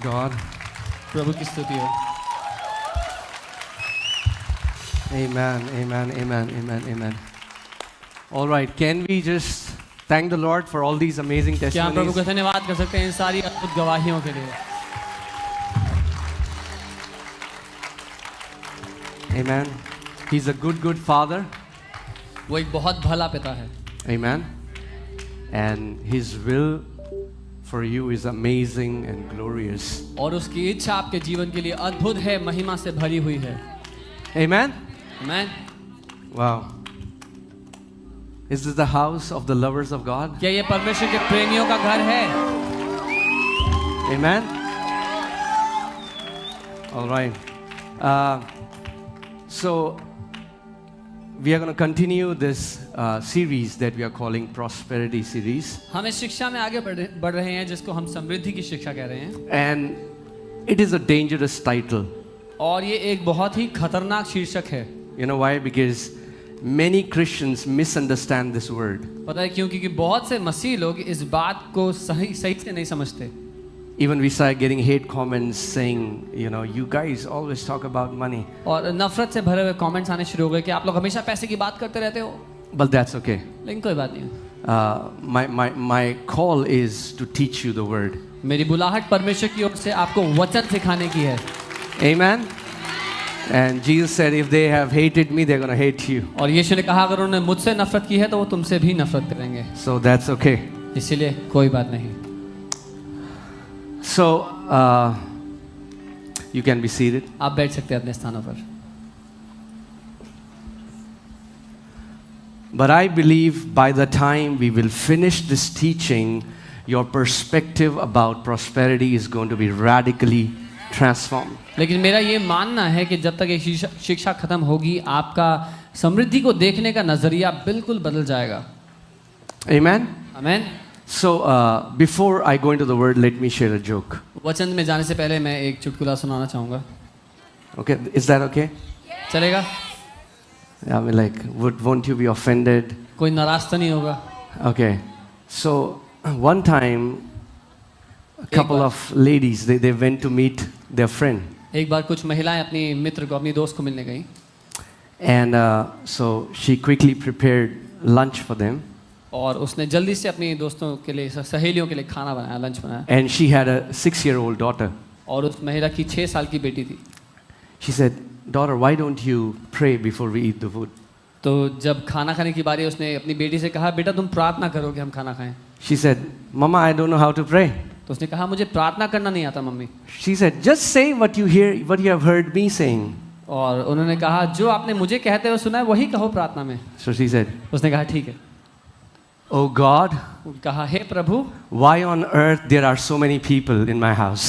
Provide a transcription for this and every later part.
God. प्रभु की स्तुति हो। Amen, amen, amen, amen, amen. All right, can we just thank the Lord for all these amazing क्या हम प्रभु testimonies? का धन्यवाद कर सकते हैं इन सारी अद्भुत गवाहियों के लिए? Amen. He's a good Father. वो एक बहुत भला पिता है। Amen. And His will for you is amazing and glorious. और उसकी इच्छा आपके जीवन के लिए अद्भुत है, महिमा से भरी हुई है। Amen. Amen. Wow. Is this the house of the lovers of God? क्या ये परमेश्वर के प्रेमियों का घर है? Amen. All right. So we are going to continue this series that we are calling Prosperity Series, हम इस शिक्षा में आगे बढ़ रहे हैं जिसको हम समृद्धि की शिक्षा कह रहे हैं। and it is a dangerous title. और ये एक बहुत ही खतरनाक शीर्षक है। You know why? Because many Christians misunderstand this word. पता है क्यों? क्योंकि बहुत से मसीह लोग इस बात को सही से नहीं समझते। Even we started getting hate comments saying, you know, you guys always talk about money. और नफरत से भरे हुए कमेंट्स आने शुरू हो गए कि आप लोग हमेशा पैसे की बात करते रहते हो। But that's okay. लेकिन कोई बात नहीं। My call is to teach you the word. मेरी बुलाहट परमेश्वर की ओर से आपको वचन सिखाने की है। Amen. And Jesus said, if they have hated me, they're going to hate you. और यीशु ने कहा अगर उन्होंने मुझसे नफरत की है तो वो तुमसे भी नफरत करेंगे। So that's okay. इसीलिए कोई बात नहीं। So you can be seated. आप बैठ सकते हैं अपने स्थानों पर। But I believe by the time we will finish this teaching, your perspective about prosperity is going to be radically transformed. लेकिन मेरा ये मानना है कि जब तक ये शिक्षा खत्म होगी आपका समृद्धि को देखने का नजरिया बिल्कुल बदल जाएगा। Amen. Amen. So before I go into the word, let me share a joke. वचन में जाने से पहले मैं एक चुटकुला सुनाना चाहूँगा। Okay, is that okay? चलेगा? I mean, like, won't you be offended? कोई नाराज तो नहीं होगा? Okay. So one time, a couple of ladies they went to meet their friend. एक बार कुछ महिलाएं अपनी मित्र को, अपनी दोस्त को मिलने गई। And so she quickly prepared lunch for them. और उसने जल्दी से अपनी दोस्तों के लिए, सहेलियों के लिए खाना बनाया, लंच बनाया। And she had a 6-year-old daughter. और उस महिला की 6 साल की बेटी थी। She said, "Daughter, why don't you pray before we eat the food?" तो जब खाना खाने की बारी उसने अपनी बेटी से कहा, बेटा तुम प्रार्थना करो कि हम खाना खाएं। She said, "Mama, I don't know how to pray." तो उसने कहा मुझे प्रार्थना करना नहीं आता mummy. She said, "Just say what you have heard me saying." और उन्होंने कहा जो आपने मुझे कहते हुए सुना है वही कहो प्रार्थना में। So she said, उसने कहा ठीक है। "Oh God, कहा हे प्रभु, why on earth there are so many people in my house?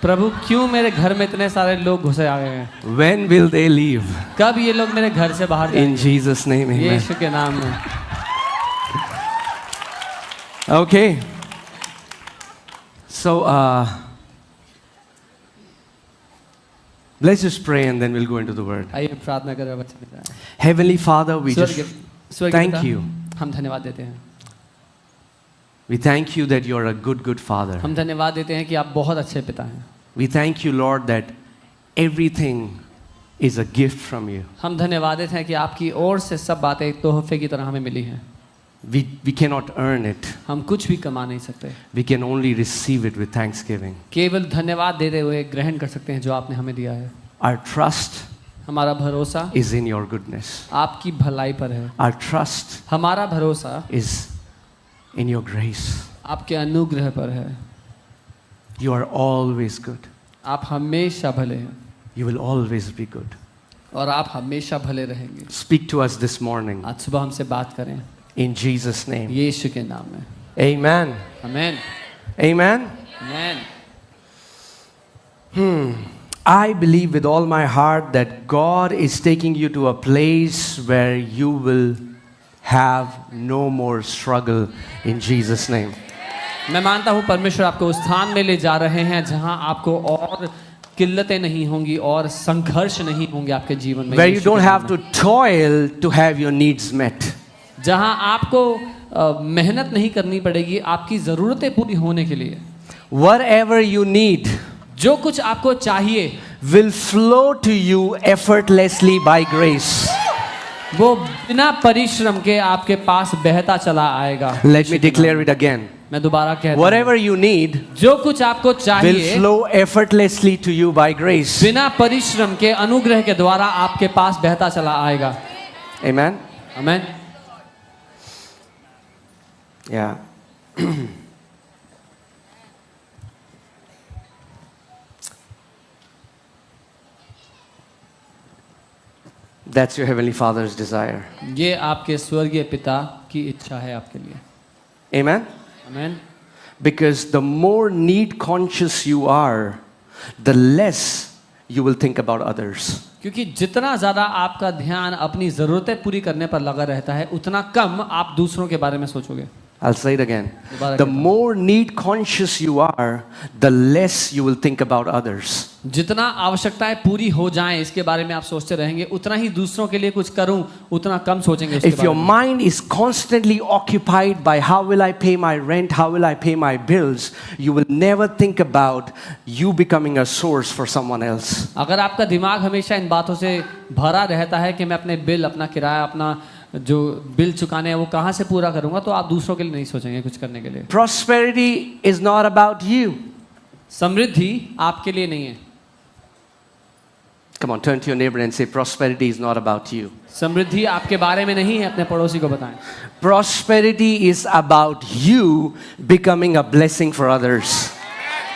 प्रभु क्यों मेरे घर में इतने सारे लोग घुसे आ गए हैं? When will they leave?" कब ये लोग मेरे घर से बाहर जाएंगे? In Jesus' name, amen. यीशु के नाम में। Okay. So let's just pray and then we'll go into the word. आइए प्रार्थना करें वचन में जाएं। Heavenly Father, we just स्वर्गीय thank पिता, you. हम धन्यवाद देते हैं। We thank you that you're a good Father. हम धन्यवाद देते हैं कि आप बहुत अच्छे पिता हैं। We thank you, Lord, that everything is a gift from you. हम धन्यवाद देते हैं कि आपकी ओर से सब बातें एक तोहफे की तरह हमें मिली हैं। We cannot earn it. हम कुछ भी कमा नहीं सकते। We can only receive it with thanksgiving. केवल धन्यवाद देते हुए ग्रहण कर सकते हैं जो आपने हमें दिया है। Our trust हमारा भरोसा is in your goodness. आपकी भलाई पर है। Our trust हमारा भरोसा is in your grace. आपके अनुग्रह पर है। You are always good. आप हमेशा भले हैं You will always be good. और आप हमेशा भले रहेंगे। Speak to us this morning. आज सुबह हमसे बात करें In Jesus' name. यीशु के नाम में। Amen. Amen. Amen. Amen. I believe with all my heart that God is taking you to a place where you will have no more struggle in Jesus' name. मैं मानता हूँ परमेश्वर आपको उस स्थान में ले जा रहे हैं जहाँ आपको और किल्लतें नहीं होंगी और संघर्ष नहीं होंगे आपके जीवन में। Where you don't have to toil to have your needs met. जहाँ आपको मेहनत नहीं करनी पड़ेगी आपकी ज़रूरतें पूरी होने के लिए। Whatever you need, जो कुछ आपको चाहिए will flow to you effortlessly by grace. वो बिना परिश्रम के आपके पास बहता चला आएगा। Let me declare it again. मैं दोबारा कहता हूँ, Whatever you need जो कुछ आपको will चाहिए flow effortlessly to you by grace. बिना परिश्रम के अनुग्रह के द्वारा आपके पास बहता चला आएगा। Amen? Amen. Yeah. That's your Heavenly Father's desire. ये आपके स्वर्गीय पिता की इच्छा है आपके लिए। Amen? Amen. Because the more need conscious you are, the less you will think about others. क्योंकि जितना ज्यादा आपका ध्यान अपनी जरूरतें पूरी करने पर लगा रहता है उतना कम आप दूसरों के बारे में सोचोगे। I'll say it again. दोबारा The कहता हूँ। more need conscious you are, the less you will think about others. जितना आवश्यकताएं पूरी हो जाएं इसके बारे में आप सोचते रहेंगे उतना ही दूसरों के लिए कुछ करूं उतना कम सोचेंगे उसके If बारे your में। mind is constantly occupied by how will I pay my rent, how will I pay my bills, you will never think about you becoming a source for someone else. अगर आपका दिमाग हमेशा इन बातों से भरा रहता है कि मैं अपने बिल, अपना किराया, अपना जो बिल चुकाने हैं वो कहाँ से पूरा करूंगा, तो आप दूसरों के लिए नहीं सोचेंगे कुछ करने के लिए। Prosperity is not about you. समृद्धि आपके लिए नहीं है। Come on, turn to your neighbor and say, prosperity is not about you. समृद्धि आपके बारे में नहीं है, अपने पड़ोसी को बताएं। Prosperity is about you becoming a blessing for others.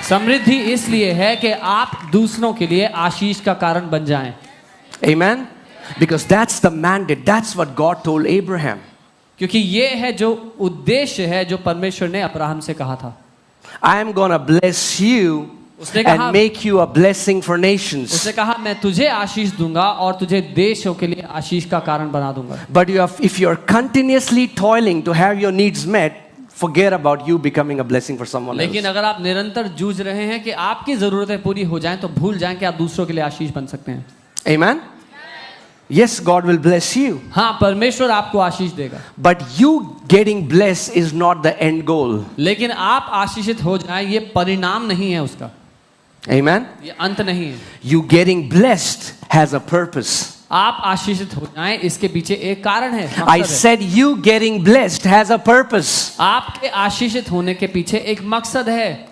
समृद्धि इसलिए है कि आप दूसरों के लिए आशीष का कारण बन जाएं। Amen? Because that's the mandate. That's what God told Abraham. क्योंकि ये है जो उद्देश्य है जो परमेश्वर ने अब्राहम से कहा था। I am going to bless you उसने कहा, and make you a blessing for nations. उसने कहा मैं तुझे आशीष दूंगा और तुझे देशों के लिए आशीष का कारण बना दूंगा। But if you're continuously toiling to have your needs met, forget about you becoming a blessing for someone else. लेकिन अगर आप निरंतर जूझ रहे हैं कि आपकी जरूरतें पूरी हो जाएं तो भूल जाएं कि आप दूसरों के लिए आशीष बन सकते हैं। Amen? Yes, God will bless you. हाँ, परमेश्वर आपको आशीष देगा। But you getting blessed is not the end goal. लेकिन आप आशीषित हो जाएं ये परिणाम नहीं है उसका, Amen? ये अंत नहीं है। You getting blessed has a purpose. आप आशीषित हो जाएं इसके पीछे एक कारण है, I मकसद है। said you getting blessed has a purpose. आपके आशीषित होने के पीछे एक मकसद है।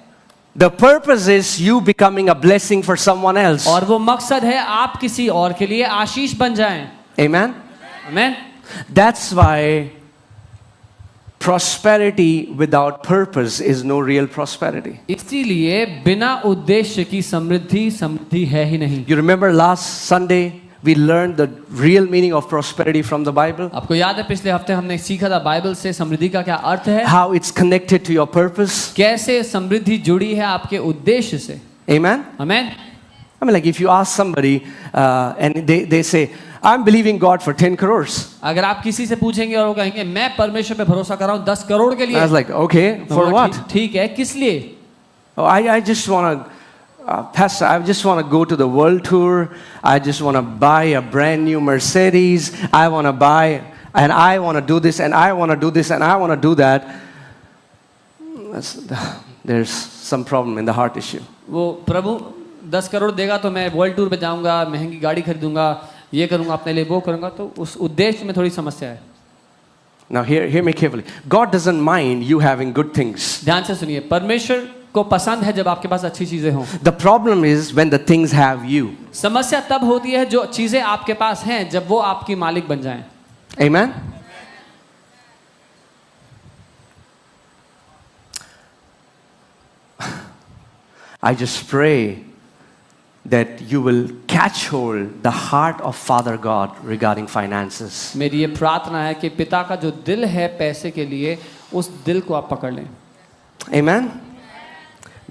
The purpose is you becoming a blessing for someone else. और वो मकसद है आप किसी और के लिए आशीष बन जाएं। Amen? Amen. That's why prosperity without purpose is no real prosperity. इसीलिए बिना उद्देश्य की समृद्धि समृद्धि है ही नहीं। You remember last Sunday we learned the real meaning of prosperity from the Bible? आपको याद है पिछले हफ्ते हमने सीखा था बाइबल से समृद्धि का क्या अर्थ है, How it's connected to your purpose? कैसे समृद्धि जुड़ी है आपके उद्देश्य से। Amen? Amen. I mean, like if you ask somebody and they say, I'm believing God for 10 crores. अगर आप किसी से पूछेंगे और वो कहेंगे मैं परमेश्वर पे भरोसा कर रहा हूँ 10 करोड़ के लिए, I was like, okay, for what? ठीक है, किस लिए? Oh, I just want to, Pastor, I just want to go to the world tour. I just want to buy a brand new Mercedes. I want to buy, and I want to do this, and I want to do this, and I want to do that. There's some problem in the heart issue. वो प्रभु 10 करोड़ देगा तो मैं world tour पे जाऊंगा, महंगी गाड़ी खरीदूंगा, ये करूंगा, अपने लिए वो करूंगा, तो उस उद्देश्य में थोड़ी समस्या है। Now hear me carefully. God doesn't mind you having good things. ध्यान से सुनिए, परमेश्वर को पसंद है जब आपके पास अच्छी चीजें हों। The problem is when the things have you. समस्या तब होती है जो चीजें आपके पास हैं जब वो आपकी मालिक बन जाएं। Amen? I just pray that you will catch hold the heart of Father God regarding finances. मेरी ये प्रार्थना है कि पिता का जो दिल है पैसे के लिए, उस दिल को आप पकड़ लें। Amen?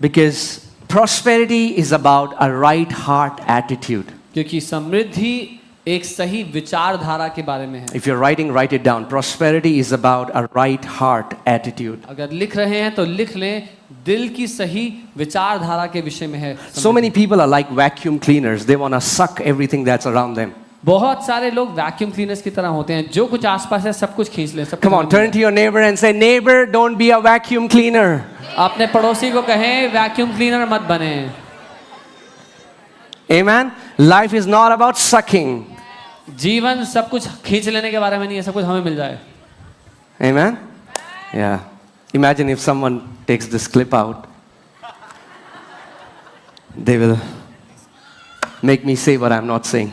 Because prosperity is about a right heart attitude. क्योंकि समृद्धि एक सही विचारधारा के बारे में है। If you're writing, write it down. Prosperity is about a right heart attitude. अगर लिख रहे हैं तो लिख लें, दिल की सही विचारधारा के विषय में है। So many people are like vacuum cleaners. They want to suck everything that's around them. बहुत सारे लोग वैक्यूम क्लीनर्स की तरह होते हैं, जो कुछ आसपास है सब कुछ खींच लें। सब Come on, turn to your neighbor and say, neighbor, don't be a vacuum cleaner. अपने पड़ोसी को कहें वैक्यूम क्लीनर मत बने। Amen. Life is not about sucking. जीवन सब कुछ खींच लेने के बारे में नहीं है, सब कुछ हमें मिल जाए. Amen. Yeah. Imagine if someone takes this clip out. They will make me say what I'm not saying.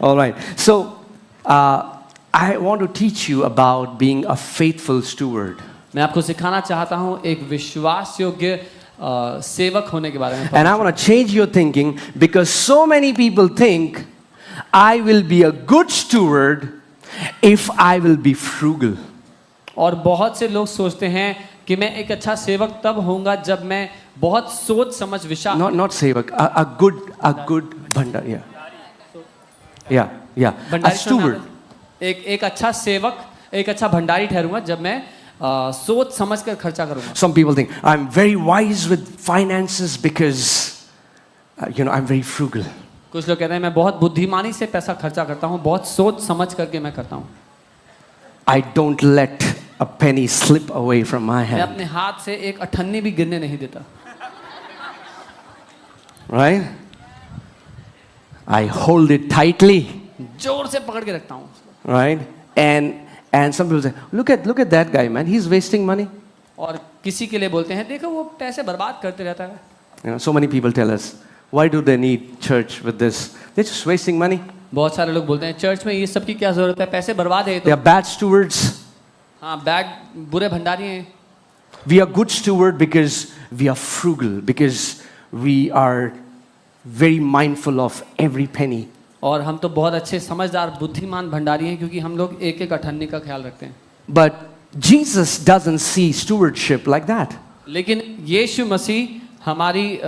All right. So, I want to teach you about being a faithful steward. मैं आपको सिखाना चाहता हूँ एक विश्वास योग्य सेवक होने के बारे में. And I want to change your thinking because so many people think I will be a good steward if I will be frugal. और बहुत से लोग सोचते हैं कि मैं एक अच्छा सेवक तब होऊंगा जब मैं बहुत सोच समझ विचार. Not sevak, a good bhandari. Yeah. A steward. एक अच्छा सेवक, एक अच्छा भंडारी ठहरूंगा जब मैं सोच समझ कर खर्चा करूंगा. Some people think I'm very wise with finances because I'm very frugal. कुछ लोग कहते हैं मैं बहुत बुद्धिमानी से पैसा खर्चा करता हूँ, बहुत सोच समझ करके मैं करता हूँ. I don't let a penny slip away from my मैं hand. अपने हाथ से एक अठन्नी भी गिरने नहीं देता. Right? I hold it tightly. जोर से पकड़ के रखता हूँ. Right? And some people say, look at that guy, man. He's wasting money. और किसी के लिए बोलते हैं देखो वो पैसे बर्बाद करते रहता है. So many people tell us, why do they need church with this? They're just wasting money. बहुत सारे लोग बोलते हैं चर्च में ये सब की क्या जरूरत है, पैसे बर्बाद है. They are bad stewards. हाँ, बुरे भंडारी हैं. We are good steward because we are frugal, because we are very mindful of every penny. और हम तो बहुत अच्छे समझदार बुद्धिमान भंडारी हैं क्योंकि हम लोग एक एक अठन्नी का ख्याल रखते हैं. But Jesus doesn't see stewardship like that. लेकिन यीशु मसीह हमारी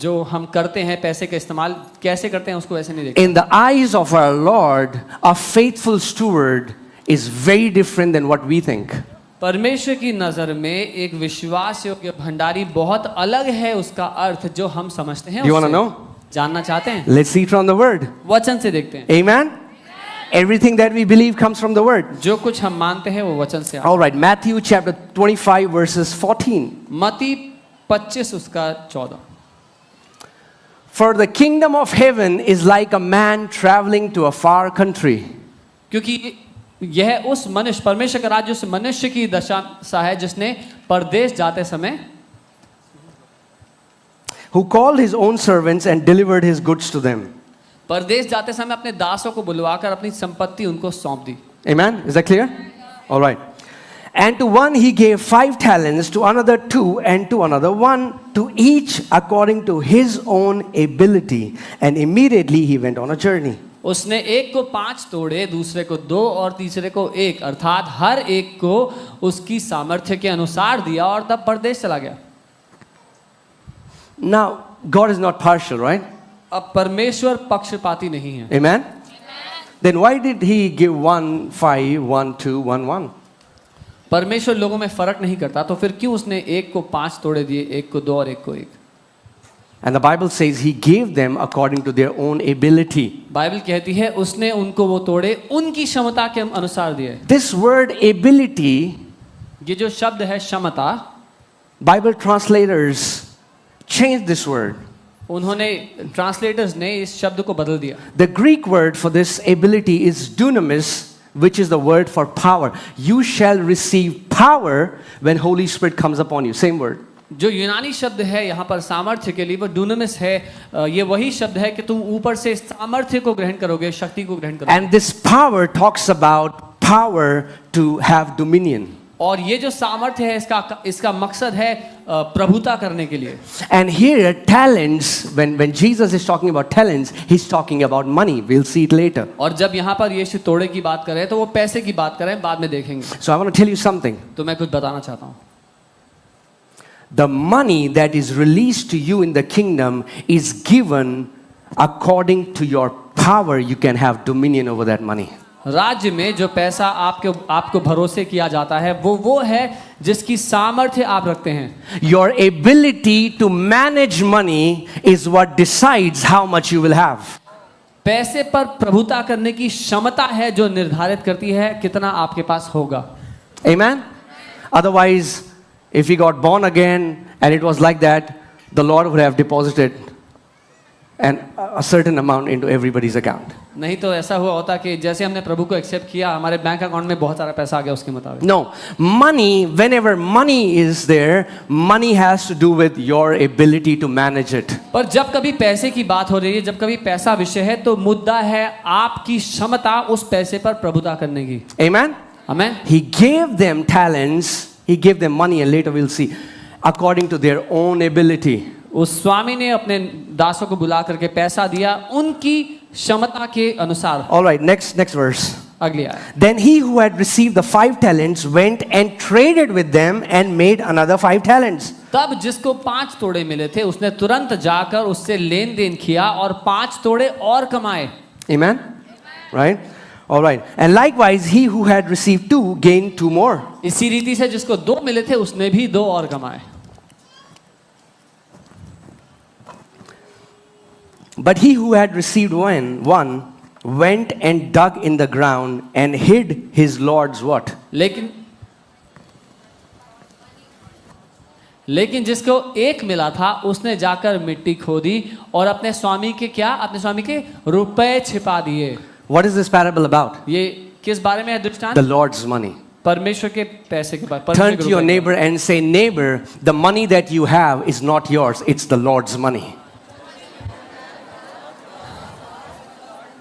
जो हम करते हैं पैसे का इस्तेमाल कैसे करते हैं उसको ऐसे नहीं देखते. In the eyes of our Lord, a faithful steward is very different than what we think. परमेश्वर की नजर में एक विश्वास योग्य भंडारी बहुत अलग है उसका अर्थ जो हम समझते हैं. You want to know? जानना चाहते हैं? Let's see from the word. वचन से देखते हैं. Amen. Everything that we believe comes from the word. जो कुछ हम मानते हैं वो वचन से आता है. All right, Matthew chapter 25 verses 14. मत्ती 25 उसका 14. For the kingdom of heaven is like a man traveling to a far country. क्योंकि यह उस मनुष्य परमेश्वर का राज्य उस मनुष्य की दशा सा है जिसने परदेश जाते समय Who called his own servants and delivered his goods to them. परदेश जाते समय अपने दासों को बुलवाकर अपनी संपत्ति उनको सौंप दी. Amen. Is that clear? All right. And to one he gave 5 talents, to another 2, and to another 1, to each according to his own ability. And immediately he went on a journey. उसने एक को 5 तोड़े, दूसरे को 2 और तीसरे को 1, अर्थात हर एक को उसकी सामर्थ्य के अनुसार दिया और तब परदेश चला गया. Now, God is not partial, right? अब परमेश्वर पक्षपाती नहीं है. Amen? Then why did he give 1 5, 1 2, 1 1? परमेश्वर लोगों में फर्क नहीं करता, तो फिर क्यों उसने एक को 5 तोड़े दिए, एक को 2 और एक को 1? And the Bible says he gave them according to their own ability. Bible कहती है उसने उनको वो तोड़े उनकी क्षमता के अनुसार दिए. This word ability, ये जो शब्द है क्षमता, Bible translators changed this word. उन्होंने ट्रांसलेटर्स ने इस शब्द को बदल दिया. The Greek word for this ability is dunamis, which is the word for power. You shall receive power when Holy Spirit comes upon you. Same word. जो यूनानी शब्द है यहाँ पर सामर्थ्य के लिए वो डूनामिस है. ये वही शब्द है कि तुम ऊपर से सामर्थ्य को ग्रहण करोगे, शक्ति को ग्रहण करोगे. And this power talks about power to have dominion. और ये जो सामर्थ्य है इसका मकसद है प्रभुता करने के लिए. And here talents, when Jesus is talking about talents, he's talking about money. We'll see it later. और जब यहाँ पर यीशु तोड़े की बात कर रहे हैं तो वो पैसे की बात कर रहे हैं, बाद में देखेंगे. So I want to tell you something. तो मैं कुछ बताना चाहता हूँ. The money that is released to you in the kingdom is given according to your power. You can have dominion over that money. राज्य में जो पैसा आपको भरोसे किया जाता है वो है जिसकी सामर्थ्य आप रखते हैं. Your ability to manage money is what decides how much you will have. पैसे पर प्रभुता करने की क्षमता है जो निर्धारित करती है कितना आपके पास होगा. Amen? Otherwise, if he got born again and it was like that, the Lord would have deposited a certain amount into everybody's account. नहीं तो ऐसा हुआ होता कि जैसे हमने प्रभु को एक्सेप्ट किया हमारे बैंक अकाउंट में बहुत सारा पैसा आ गया उसके मुताबिक। No, money, whenever money is there, money has to do with your ability to manage it. पर जब कभी पैसे की बात हो रही है, जब कभी पैसा विषय है, तो मुद्दा है आपकी क्षमता उस पैसे पर प्रभुता करने की। Amen? Amen? He gave them talents, he gave them money, and later we'll see, according to their own ability. उस स्वामी ने अपने दासों को बुला करके पैसा दिया उनकी क्षमता के अनुसार। All right, next verse. अगली आयत। Then he who had received the 5 talents went and traded with them and made another 5 talents. तब जिसको 5 तोड़े मिले थे उसने तुरंत जाकर उससे लेन देन किया और 5 तोड़े और कमाए। Amen? Right? All right. And likewise, he who had received 2 gained 2 more. इसी रीति से जिसको 2 मिले थे उसने भी 2 और कमाए। But he who had received one went and dug in the ground and hid his Lord's what? लेकिन जिसको 1 मिला था उसने जाकर मिट्टी खोदी और अपने स्वामी के रुपए छिपा दिए। What is this parable about? ये किस बारे में है दृष्टांत? The Lord's money. परमेश्वर के पैसे के बारे। Turn to your neighbor and say, neighbor, the money that you have is not yours, it's the Lord's money.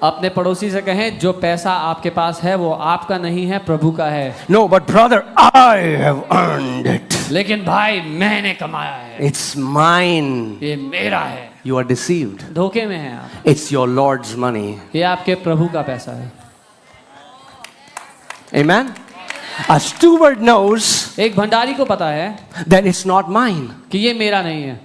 अपने पड़ोसी से कहें जो पैसा आपके पास है वो आपका नहीं है प्रभु का है। No, but brother, I have earned it. लेकिन भाई मैंने कमाया है। It's mine. ये मेरा है। You are deceived. धोखे में हैं आप। It's your Lord's money. ये आपके प्रभु का पैसा है। Amen? A steward knows एक भंडारी को पता है that it's not mine. कि ये मेरा नहीं है।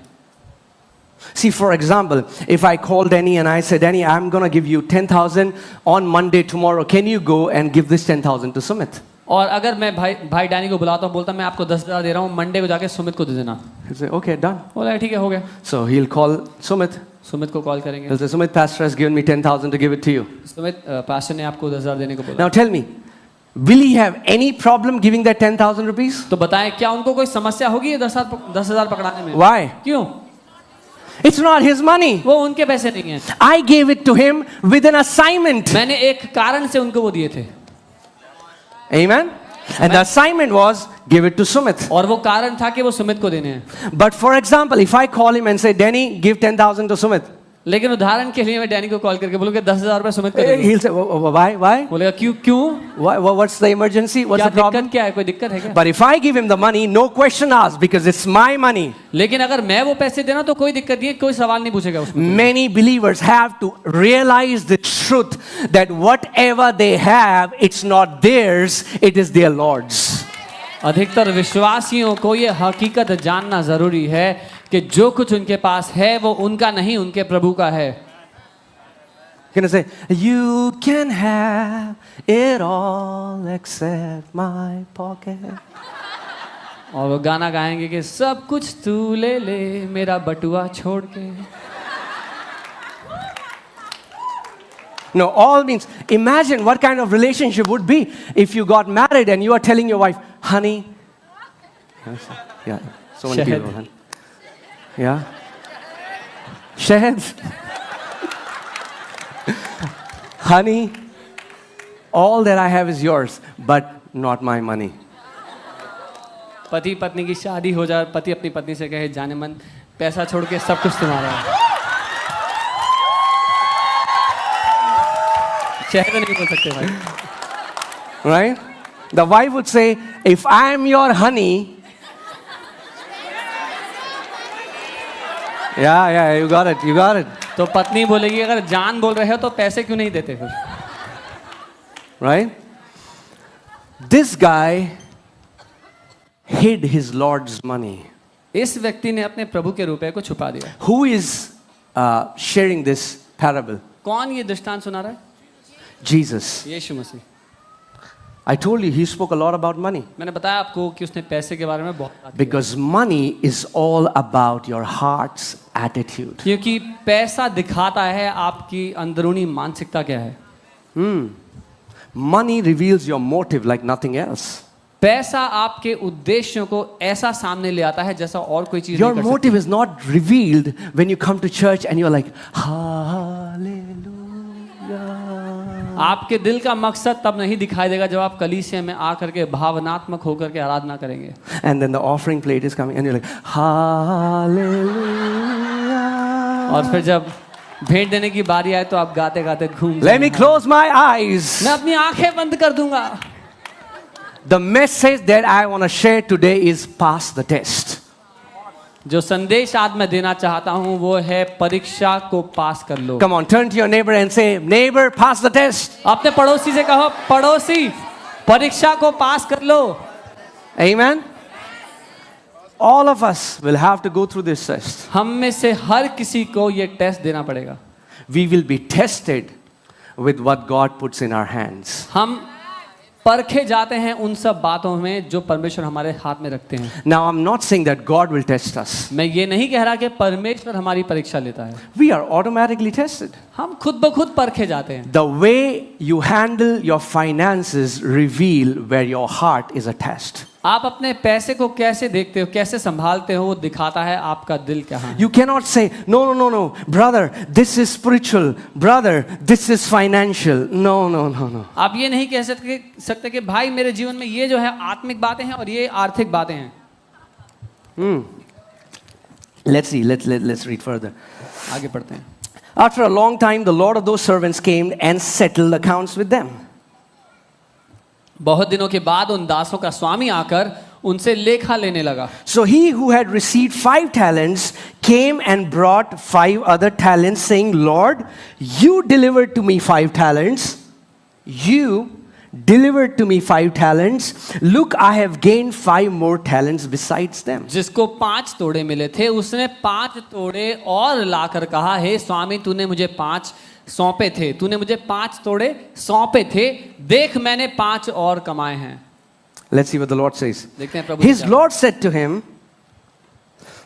See, for example, if I call Danny and I say, Danny, I'm going to give you 10,000 on Monday tomorrow. Can you go and give this 10,000 to Sumit? और अगर मैं भाई Danny को बुलाता हूँ बोलता मैं आपको 10,000 दे रहा हूँ मंडे को जाके सुमित को दे देना। He'll say, okay, done. बोला ठीक है हो गया। So he'll call Sumit. Sumit को कॉल करेंगे। He'll say, Sumit, pastor has given me 10,000 to give it to you. Sumit pastor ने आपको 10,000 देने को बोला। Now tell me, will he have any problem giving that 10,000 rupees? तो बताएं क्या उनको कोई समस्या होगी ये 10,000 पकड़ाने में? Why? क्यों? It's not his money. वो उनके पैसे नहीं हैं। I gave it to him with an assignment. मैंने एक कारण से उनको वो दिए थे। Amen? And the assignment was, give it to Sumit. और वो कारण था कि वो सुमित को देने हैं। But for example, if I call him and say, Danny, give 10,000 to Sumit. लेकिन उदाहरण के लिए मैं डैनी को कॉल करके बोलूँगा 10,000 रुपए सुमित को दे दो। He'll say, why? बोलेगा क्यों? What's the emergency? What's the problem? क्या है कोई दिक्कत है क्या? But if I give him the money, no question asked because it's my money. लेकिन अगर मैं वो पैसे देना तो कोई दिक्कत नहीं है, कोई सवाल नहीं पूछेगा उसमें। Many believers have to realize the truth that whatever they have, it's not theirs, it is their Lord's. अधिकतर विश्वासियों को ये हकीकत जानना जरूरी है कि जो कुछ उनके पास है वो उनका नहीं उनके प्रभु का है। Can I say, you can have it all except my pocket. और वो गाना गाएंगे कि सब कुछ तू ले ले मेरा बटुआ छोड़ के। No, all means, imagine what kind of relationship would be if you got married and you are telling your wife, honey, yeah, so many people, honey. Yeah, Shahid, honey, all that I have is yours, but not my money. पति पत्नी की शादी हो जाए, पति अपनी पत्नी से कहे जाने मन पैसा छोड़ के सब कुछ तुम्हारा है। शहद नहीं बोल सकते भाई। Right? The wife would say, if I am your honey, yeah, you got it. तो पत्नी बोलेगी अगर जान बोल रहे हो तो पैसे क्यों नहीं देते फिर? Right? This guy hid his Lord's money. इस व्यक्ति ने अपने प्रभु के रुपए को छुपा दिया। Who is sharing this parable? कौन ये दृष्टांत सुना रहा है? Jesus. Yeshu Masih. I told you he spoke a lot about money. मैंने बताया आपको कि उसने पैसे के बारे में बहुत बात की। Because money is all about your heart's attitude. क्योंकि पैसा दिखाता है आपकी अंदरूनी मानसिकता क्या है। Money reveals your motive like nothing else. पैसा आपके उद्देश्यों को ऐसा सामने ले आता है जैसा और कोई चीज Your नहीं कर motive सकती। is not revealed when you come to church and you're like, hallelujah. आपके दिल का मकसद तब नहीं दिखाई देगा जब आप कलीसिया में आकर के भावनात्मक होकर के आराधना करेंगे। And then the offering plate is coming and you're like, hallelujah. और फिर जब भेंट देने की बारी आए तो आप गाते गाते घूम Let me close my eyes. मैं अपनी आंखें बंद कर दूंगा। The message that I want to share today is pass the test. जो संदेश आज मैं देना चाहता हूं वो है परीक्षा को पास कर लो। Come on, turn to your neighbor and say, neighbor, pass the test. अपने पड़ोसी से कहो, पड़ोसी परीक्षा को पास कर लो। Amen. All of us will have to go through this test. हम में से हर किसी को ये टेस्ट देना पड़ेगा। We will be tested with what God puts in our hands. हम परखे जाते हैं उन सब बातों में जो परमेश्वर हमारे हाथ में रखते हैं। Now, I'm not saying that God will test us. मैं ये नहीं कह रहा कि परमेश्वर हमारी परीक्षा लेता है। We are automatically tested. हम खुद ब खुद परखे जाते हैं। The way you handle your finances reveal where your heart is attached. आप अपने पैसे को कैसे देखते हो, कैसे संभालते हो, वो दिखाता है आपका दिल कहाँ है। You cannot say, no, brother, this is spiritual. Brother, this is financial. No. आप ये नहीं कह सकते कि भाई मेरे जीवन में ये जो है आत्मिक बातें हैं और ये आर्थिक बातें हैं। Let's see, let's read further. आगे पढ़ते हैं। After a long time, the Lord of those servants came and settled accounts with them. बहुत दिनों के बाद उन दासों का स्वामी आकर उनसे लेखा लेने लगा। So he who had received 5 talents came and brought 5 other talents, saying, Lord, you delivered to me 5 talents. You delivered to me 5 talents. Look, I have gained 5 more talents besides them. जिसको 5 तोड़े मिले थे उसने 5 तोड़े और लाकर कहा, हे स्वामी तूने मुझे 5 सौंपे थे, तूने मुझे 5 तोड़े सौंपे थे, देख मैंने 5 और कमाए हैं। Let's see what the Lord says. देखते हैं प्रभु His क्या- Lord said to him,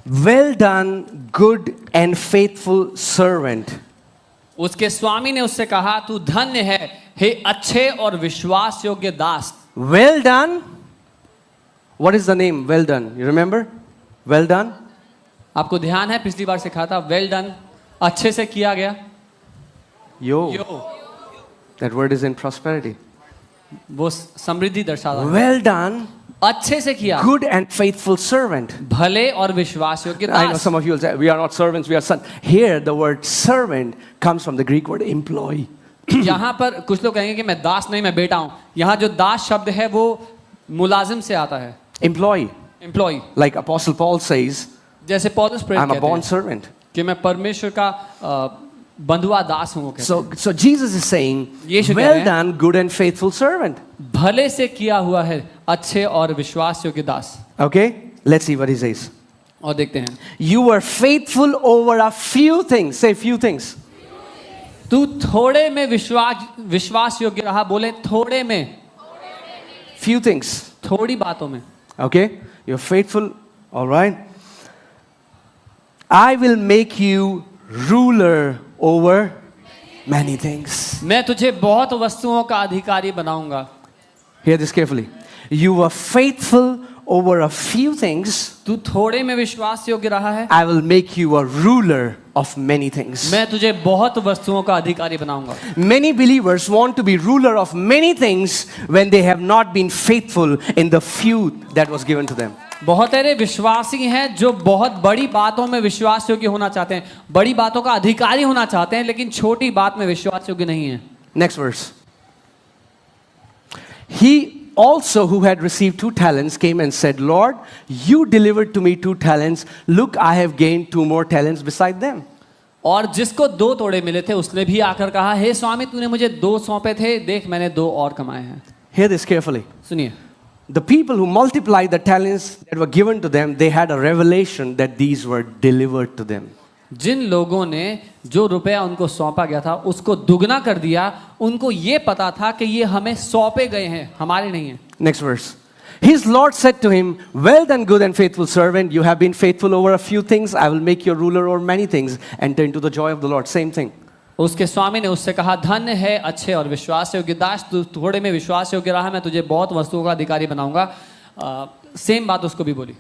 well done, good and faithful servant. उसके स्वामी ने उससे कहा, तू धन्य है हे अच्छे और विश्वास योग्य दास। Well done. What is the name? Well done. You remember? Well done. आपको ध्यान है पिछली बार सिखाया था वेल डन, अच्छे से किया गया। Yo. Yo That word is in prosperity. वो समृद्धि दर्शाता है। Well done, अच्छे से किया, good and faithful servant. भले और विश्वास योग्य I know Das. some of you will say, we are not servants, we are sons. Here, the word servant comes from the Greek word employee. यहाँ पर कुछ लोग कहेंगे कि मैं दास नहीं, मैं बेटा हूँ। यहाँ जो दास शब्द है वो मुलाजिम से आता है, Employee. Employ. Like Apostle Paul says, जैसे पौलुस प्रेरित I'm a कहते bond हैं servant. कि मैं परमेश्वर का बंधुआ दास हूँ। वो कहते हैं। So Jesus is saying, यीशु कह रहे well हैं, done, good and faithful servant. भले से किया हुआ है अच्छे और विश्वास योग्य दास। Okay? Let's see what he says. और देखते हैं, You were faithful over a few things. Say few things. तू थोड़े में विश्वास योग्य रहा। बोले थोड़े में, Few things. थोड़ी बातों में। Okay? You're faithful. All right? I will make you ruler over many things. मैं तुझे बहुत वस्तुओं का अधिकारी बनाऊंगा। Hear this carefully. You were faithful over a few things. तू थोड़े में विश्वास योग्य रहा है, I will make you a ruler of many things. मैं तुझे बहुत वस्तुओं का अधिकारी बनाऊंगा। Many believers want to be ruler of many things when they have not been faithful in the few that was given to them. बहुत सारे विश्वासी हैं जो बहुत बड़ी बातों में विश्वास योग्य होना चाहते हैं, बड़ी बातों का अधिकारी होना चाहते हैं, लेकिन छोटी बात में विश्वास योग्य नहीं है। Next verse. He also who had received 2 talents came and said, Lord, you delivered to me 2 talents. Look, I have gained 2 more talents beside them. और जिसको 2 तोड़े मिले थे उसने भी आकर कहा, हे स्वामी तूने मुझे 2 सौंपे थे, देख मैंने 2 और कमाए हैं। Hear this carefully. सुनिए, The people who multiplied the talents that were given to them, they had a revelation that these were delivered to them. जिन लोगों ने जो रुपया उनको सौंपा गया था उसको दुगना कर दिया, उनको ये पता था कि ये हमें सौंपे गए हैं, हमारे नहीं हैं। Next verse. His Lord said to him, well done, good and faithful servant. You have been faithful over a few things. I will make you ruler over many things. Enter into the joy of the Lord. Same thing. उसके स्वामी ने उससे कहा, धन्य है अच्छे और विश्वास योग्य दास, तू थोड़े में विश्वास योग्य रहा, मैं तुझे बहुत वस्तुओं का अधिकारी बनाऊंगा। सेम बात उसको भी बोली।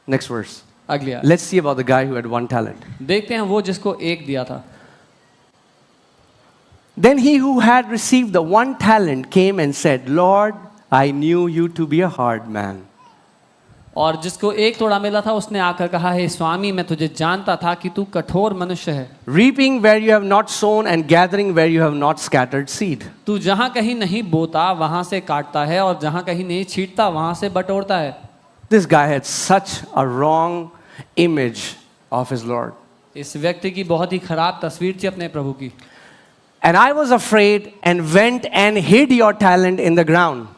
Next verse. अगली आयत। Let's see about the guy who had 1 talent. देखते हैं वो जिसको एक दिया था। Then he who had received the 1 talent came and said, Lord, I knew you to be a hard man. और जिसको एक तोड़ा मिला था उसने आकर कहा, हे स्वामी, मैं तुझे जानता था कि तू कठोर मनुष्य है। Reaping where you have not sown and gathering where you have not scattered seed. तू जहाँ कहीं नहीं बोता वहां से काटता है और जहाँ कहीं नहीं छींटता वहां से बटोरता है। This guy had such a wrong image of his Lord. इस व्यक्ति की बहुत ही खराब तस्वीर थी अपने प्रभु की। And I was afraid and went and hid your talent in the ground.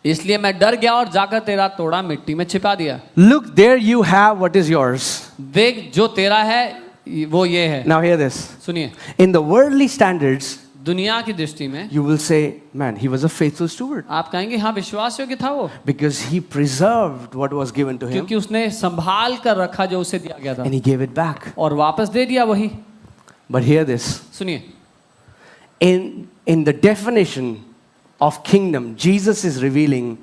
इसलिए मैं डर गया और जाकर तेरा तोड़ा मिट्टी में छिपा दिया। Look, there you have what is yours. देख, जो तेरा है वो ये है। Now hear this. सुनिए, In the worldly standards, दुनिया की दृष्टि में you will say, man, he was a faithful steward. आप कहेंगे हाँ विश्वास योग्य था वो, Because he preserved what was given to him क्योंकि उसने संभाल कर रखा जो उसे दिया गया था and he gave it back. और वापस दे दिया वही। But hear this. सुनिए, In the definition of kingdom, Jesus is revealing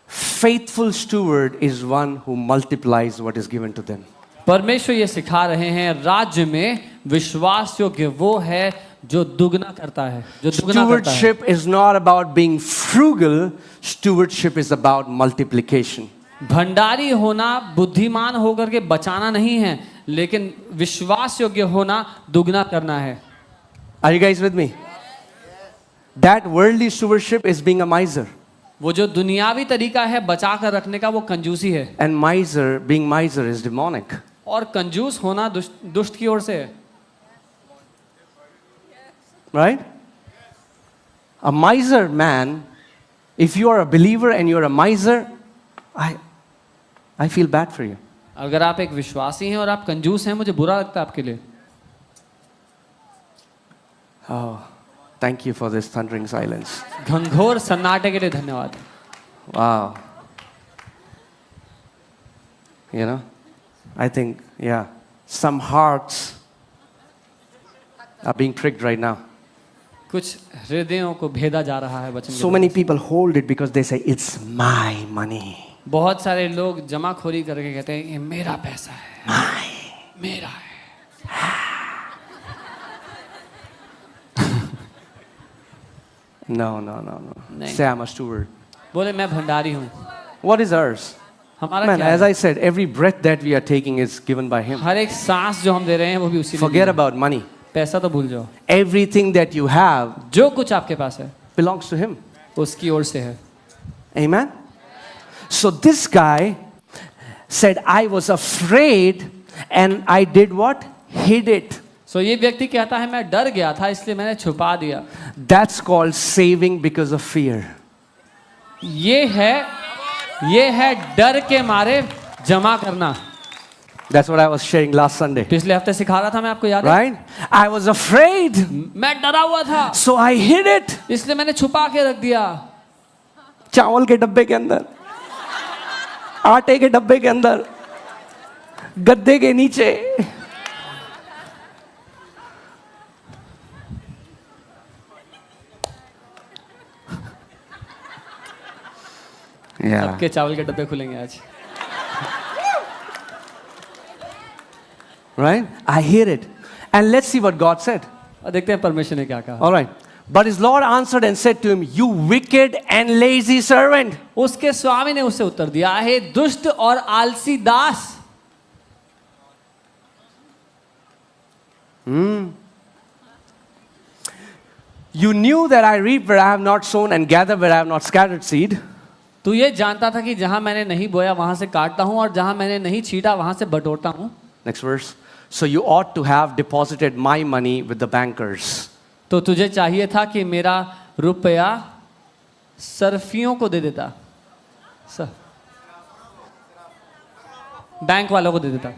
faithful steward is one who multiplies what is given to them. परमेश्वर ये सिखा रहे हैं राज्य में विश्वास योग्य वो है जो दुगना करता है, जो दुगना करता है। Stewardship is not about being frugal, stewardship is about multiplication. Bhandari होना बुद्धिमान होकर के बचाना नहीं है, लेकिन विश्वास योग्य होना दुगना करना है। Are you guys with me? That worldly stewardship is being a miser. वो जो दुनियावी तरीका है बचा कर रखने का वो कंजूसी है। And being miser is demonic. और कंजूस होना दुष्ट की ओर से है। Right? A miser man, if you are a believer and you are a miser, I feel bad for you. अगर आप एक विश्वासी हैं और आप कंजूस हैं, मुझे बुरा लगता है आपके लिए। Oh, thank you for this thundering silence. घंघोर सन्नाटे के लिए धन्यवाद। Wow. You know, I think, yeah, some hearts are being tricked right now. कुछ हृदयों को भेदा जा रहा है वचन के So many people hold it because they say, it's my money. बहुत सारे लोग जमाखोरी करके कहते हैं ये मेरा पैसा है, मेरा है। No. नहीं। Say I'm a steward. बोले मैं भंडारी हूँ। What is ours? हमारा Man, क्या as है? I said, every breath that we are taking is given by Him. हर एक सांस जो हम दे रहे हैं वो भी उसी ने Forget दी है। about money. पैसा तो भूल जाओ, Everything that you have जो कुछ आपके पास है belongs to Him. उसकी ओर से है। Amen? So this guy said, I was afraid and I did what? Hid it. सो ये व्यक्ति कहता है मैं डर गया था इसलिए मैंने छुपा दिया। That's called saving because of fear. ये है डर के मारे जमा करना। That's what I was sharing last Sunday. पिछले हफ्ते सिखा रहा था मैं, आपको याद है? Right? I was afraid. मैं डरा हुआ था So I hid it. इसलिए मैंने छुपा के रख दिया। चावल के डब्बे के अंदर, आटे के डब्बे के अंदर, गद्दे के नीचे। Yeah. सबके चावल के डब्बे खुलेंगे आज। Right? I hear it. And let's see what God said. और देखते हैं परमेश्वर ने क्या कहा। All right. But his Lord answered and said to him, you wicked and lazy servant. उसके स्वामी ने उसे उत्तर दिया, हे दुष्ट और आलसी दास। You knew that I reap where I have not sown and gather where I have not scattered seed. तू ये जानता था कि जहां मैंने नहीं बोया वहां से काटता हूं और जहां मैंने नहीं छीटा वहां से बटोरता हूं। Next verse. So you ought to have deposited my money with the bankers. तो तुझे चाहिए था कि मेरा रुपया सर्फियों को दे देता, बैंक वालों को दे देता।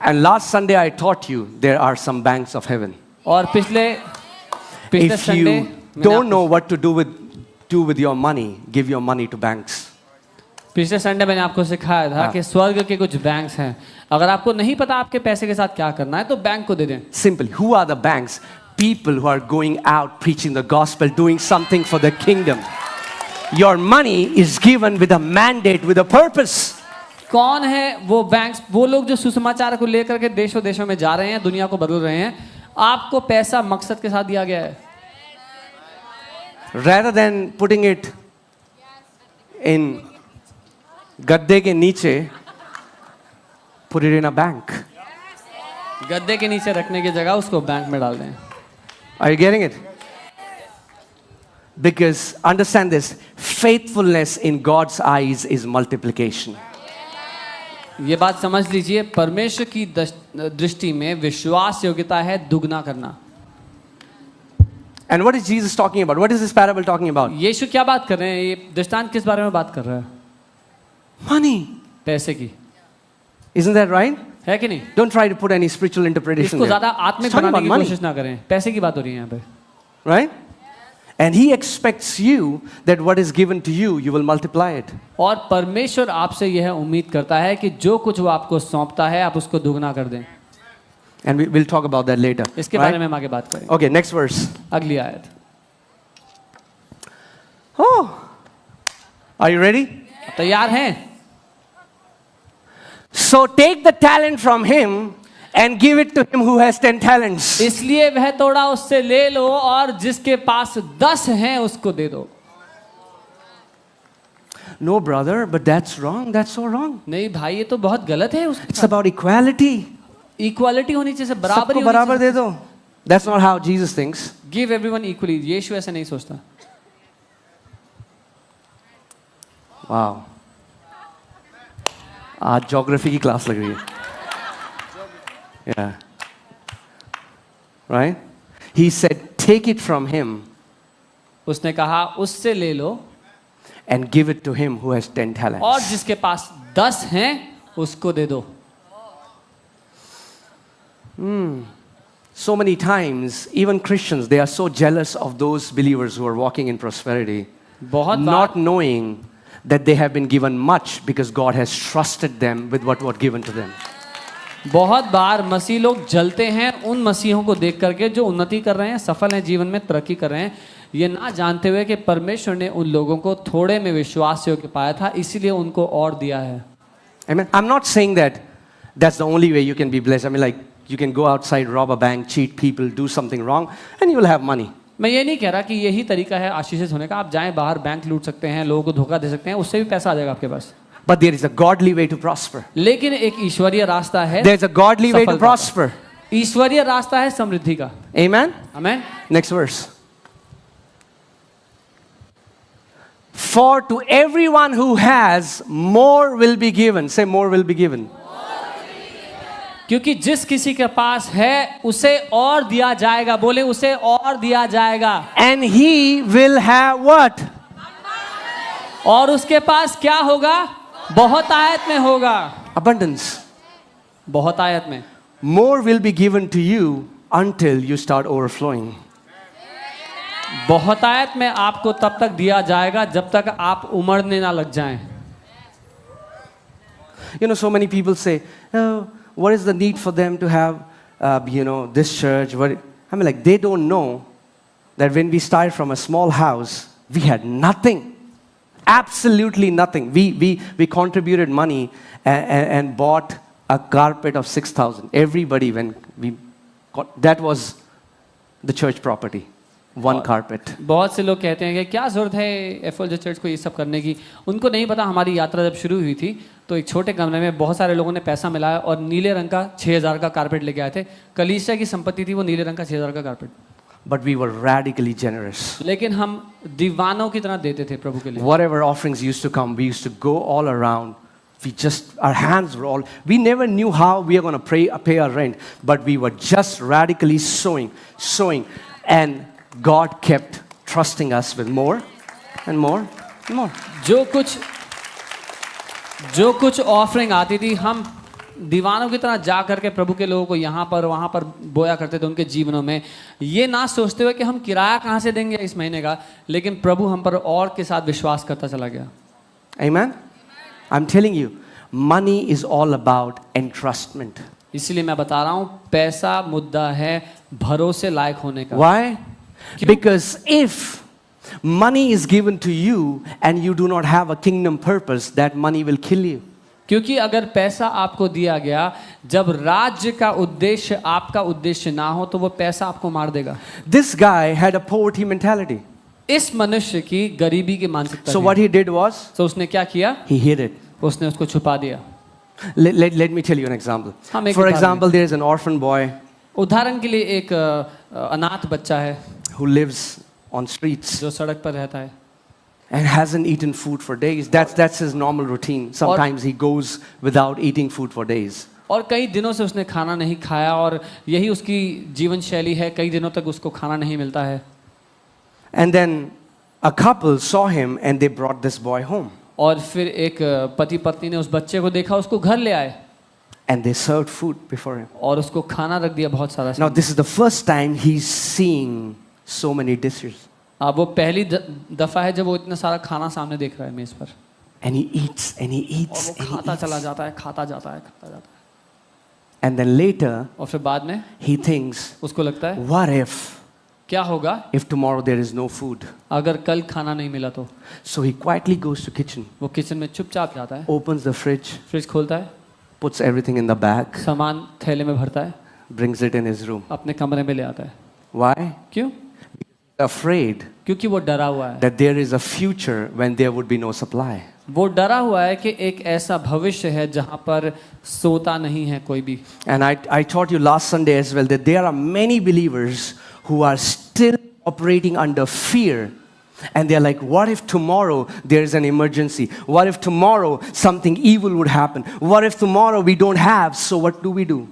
And last Sunday I taught you there are some banks of heaven. और पिछले If Sunday you don't know what to do with your money, give your money to banks. पिछले संडे मैंने आपको सिखाया था कि स्वर्ग के कुछ बैंक्स हैं। अगर आपको नहीं पता आपके पैसे के साथ क्या करना है तो बैंक को दे दें। Simple. Who are the banks? People who are going out preaching the gospel, doing something for the kingdom. Your money is given with a mandate, with a purpose. कौन है वो बैंक्स? वो लोग जो सुसमाचार को लेकर के देशों देशों में जा रहे हैं, दुनिया को बदल रहे हैं। आपको पैसा मकसद के साथ दिया गया है। Rather than putting it in गद्दे के नीचे, put it in a bank. गद्दे के नीचे रखने की जगह उसको बैंक में डाल दें। Are you getting it? Because understand this, faithfulness in God's eyes is multiplication. ये बात समझ लीजिए, परमेश्वर की दृष्टि में विश्वास योग्यता है दुगना करना। And what is Jesus talking about? What is this parable talking about? यीशु क्या बात कर रहे हैं? ये दृष्टांत किस बारे में बात कर रहा है? Money. पैसे की। Isn't that right? है कि नहीं? Don't try to put any spiritual interpretation इसको there. ज्यादा आत्मिक It's talking बनाने about की money, कोशिश ना करें। पैसे की बात हो रही है यहाँ पे। right? And he expects you that what is given to you, you will multiply it. और परमेश्वर आपसे यह उम्मीद करता है कि जो कुछ वो आपको सौंपता है आप उसको दुगना कर दें। And we'll talk about that later. इसके right? बारे में हम आगे बात करेंगे। Okay, next verse. अगली आयत। Oh, are you ready? तैयार हैं? So take the talent from him and give it to him who has 10 talents. इसलिए वह थोड़ा उससे ले लो और जिसके पास 10 हैं उसको दे दो। No, brother, but that's wrong. That's so wrong. नहीं भाई, ये तो बहुत गलत है। It's about equality. इक्वालिटी होनी चाहिए, बराबरी सबको बराबर दे दो. That's not how Jesus thinks. Give everyone equally. यीशु ऐसा नहीं सोचता। Wow. आज ज्योग्राफी की क्लास लग रही है. Yeah. Right? He said, take it from him उसने कहा उससे ले लो and give it to him who has 10 talents. और जिसके पास 10 हैं उसको दे दो। So many times, even Christians, they are so jealous of those believers who are walking in prosperity, बहुत not bar knowing that they have been given much because God has trusted them with what was given to them. बहुत बार मसीह लोग जलते हैं उन मसीहों को देख करके जो उन्नति कर रहे हैं, सफल हैं, जीवन में तरक्की कर रहे हैं, ये ना जानते हुए कि परमेश्वर ने उन लोगों को थोड़े में विश्वास योग्य पाया था, इसीलिए उनको और दिया है। Amen. I'm not saying that that's the only way you can be blessed. I mean, like, you can go outside, rob a bank, cheat people, do something wrong, and you will have money. मैं ये नहीं कह रहा कि यही तरीका है आशीषित होने का। आप जाएं बाहर, बैंक लूट सकते हैं, लोगों को धोखा दे सकते हैं, उससे भी पैसा आ जाएगा आपके पास। But there is a godly way to prosper. लेकिन एक ईश्वरीय रास्ता है। There's a godly way to prosper. ईश्वरीय रास्ता है समृद्धि का। Amen. Amen. Next verse. For to everyone who has, more will be given. Say, more will be given. क्योंकि जिस किसी के पास है उसे और दिया जाएगा। बोले उसे और दिया जाएगा। And he will have what? और उसके पास क्या होगा? बहुत आयत में होगा। Abundance. बहुत आयत में। More will be given to you until you start overflowing. बहुत आयत में आपको तब तक दिया जाएगा जब तक आप उमड़ने ना लग जाएं। You know, so many people say, oh, what is the need for them to have, this church? I mean, like, they don't know that when we started from a small house, we had nothing. Absolutely nothing. We contributed money and bought a carpet of 6,000. Everybody, that was the church property. One carpet. बहुत से लोग कहते हैं कि क्या जरूरत है एफएलजे church को ये सब करने की। उनको नहीं पता हमारी यात्रा जब शुरू हुई थी तो एक छोटे कमरे में बहुत सारे लोगों ने पैसा मिलाया और नीले रंग का 6,000 का कारपेट लेके आए थे। कलीसिया की संपत्ति थी वो नीले रंग का 6,000 का carpet. But we were radically generous. लेकिन हम दीवानों की तरह देते थे प्रभु के लिए। Whatever offerings used to come, we used to go all around. Our hands were all, we never knew how we are going to pay our rent, but we were just radically sowing. And God kept trusting us with more and more and more. जो कुछ offering आती थी हम दीवानों की तरह जा करके प्रभु के लोगों को यहाँ पर वहाँ पर बोया करते थे उनके जीवनों में, ये ना सोचते हुए कि हम किराया कहाँ से देंगे इस महीने का, लेकिन प्रभु हम पर और के साथ विश्वास करता चला गया। Amen. I'm telling you, money is all about entrustment. इसलिए मैं बता रहा हूँ, पैसा मुद्दा है भरोसे लायक होने का। Why? Because if money is given to you and you do not have a kingdom purpose, that money will kill you. क्योंकि अगर पैसा आपको दिया गया, जब राज्य का उद्देश्य आपका उद्देश्य ना हो, तो वो पैसा आपको मार देगा। This guy had a poverty mentality. इस मनुष्य की गरीबी की मानसिकता So थी। what he did was, तो उसने क्या किया? he hid it. उसने उसको छुपा दिया। Let me tell you an example. हाँ, मैं एक For उदाहरण example, there is an orphan boy उदाहरण के लिए एक अनाथ बच्चा है who lives on streets जो सड़क पर रहता है and hasn't eaten food for days. That's his normal routine. Sometimes he goes without eating food for days. और कई दिनों से उसने खाना नहीं खाया और यही उसकी जीवन शैली है, कई दिनों तक उसको खाना नहीं मिलता है। And then a couple saw him and they brought this boy home. और फिर एक पति पत्नी ने उस बच्चे को देखा, उसको घर ले आए And they served food before him. और उसको खाना रख दिया बहुत सारा। Now this is the first time he's seeing so many dishes. अब वो पहली दफा है जब वो इतना सारा खाना सामने देख रहा है मेज पर। And he eats and he eats और वो and he खाता eats. चला जाता है, खाता जाता है, खाता जाता है। And then later और फिर बाद में he thinks, उसको लगता है what if क्या होगा if tomorrow there is no food? अगर कल खाना नहीं मिला तो। So he quietly goes to kitchen, वो किचन में चुपचाप जाता है, opens the fridge, फ्रिज खोलता है, puts everything in the bag, सामान थैले में भरता है, brings it in his room. अपने कमरे में ले आता है। Why? क्यों? Afraid क्योंकि वो डरा हुआ है। that there is a future when there would be no supply. वो डरा हुआ है कि एक ऐसा भविष्य है जहां पर सोता नहीं है कोई भी। And I taught you last Sunday as well that there are many believers who are still operating under fear. And they're like, what if tomorrow there is an emergency? What if tomorrow something evil would happen? What if tomorrow we don't have? So what do?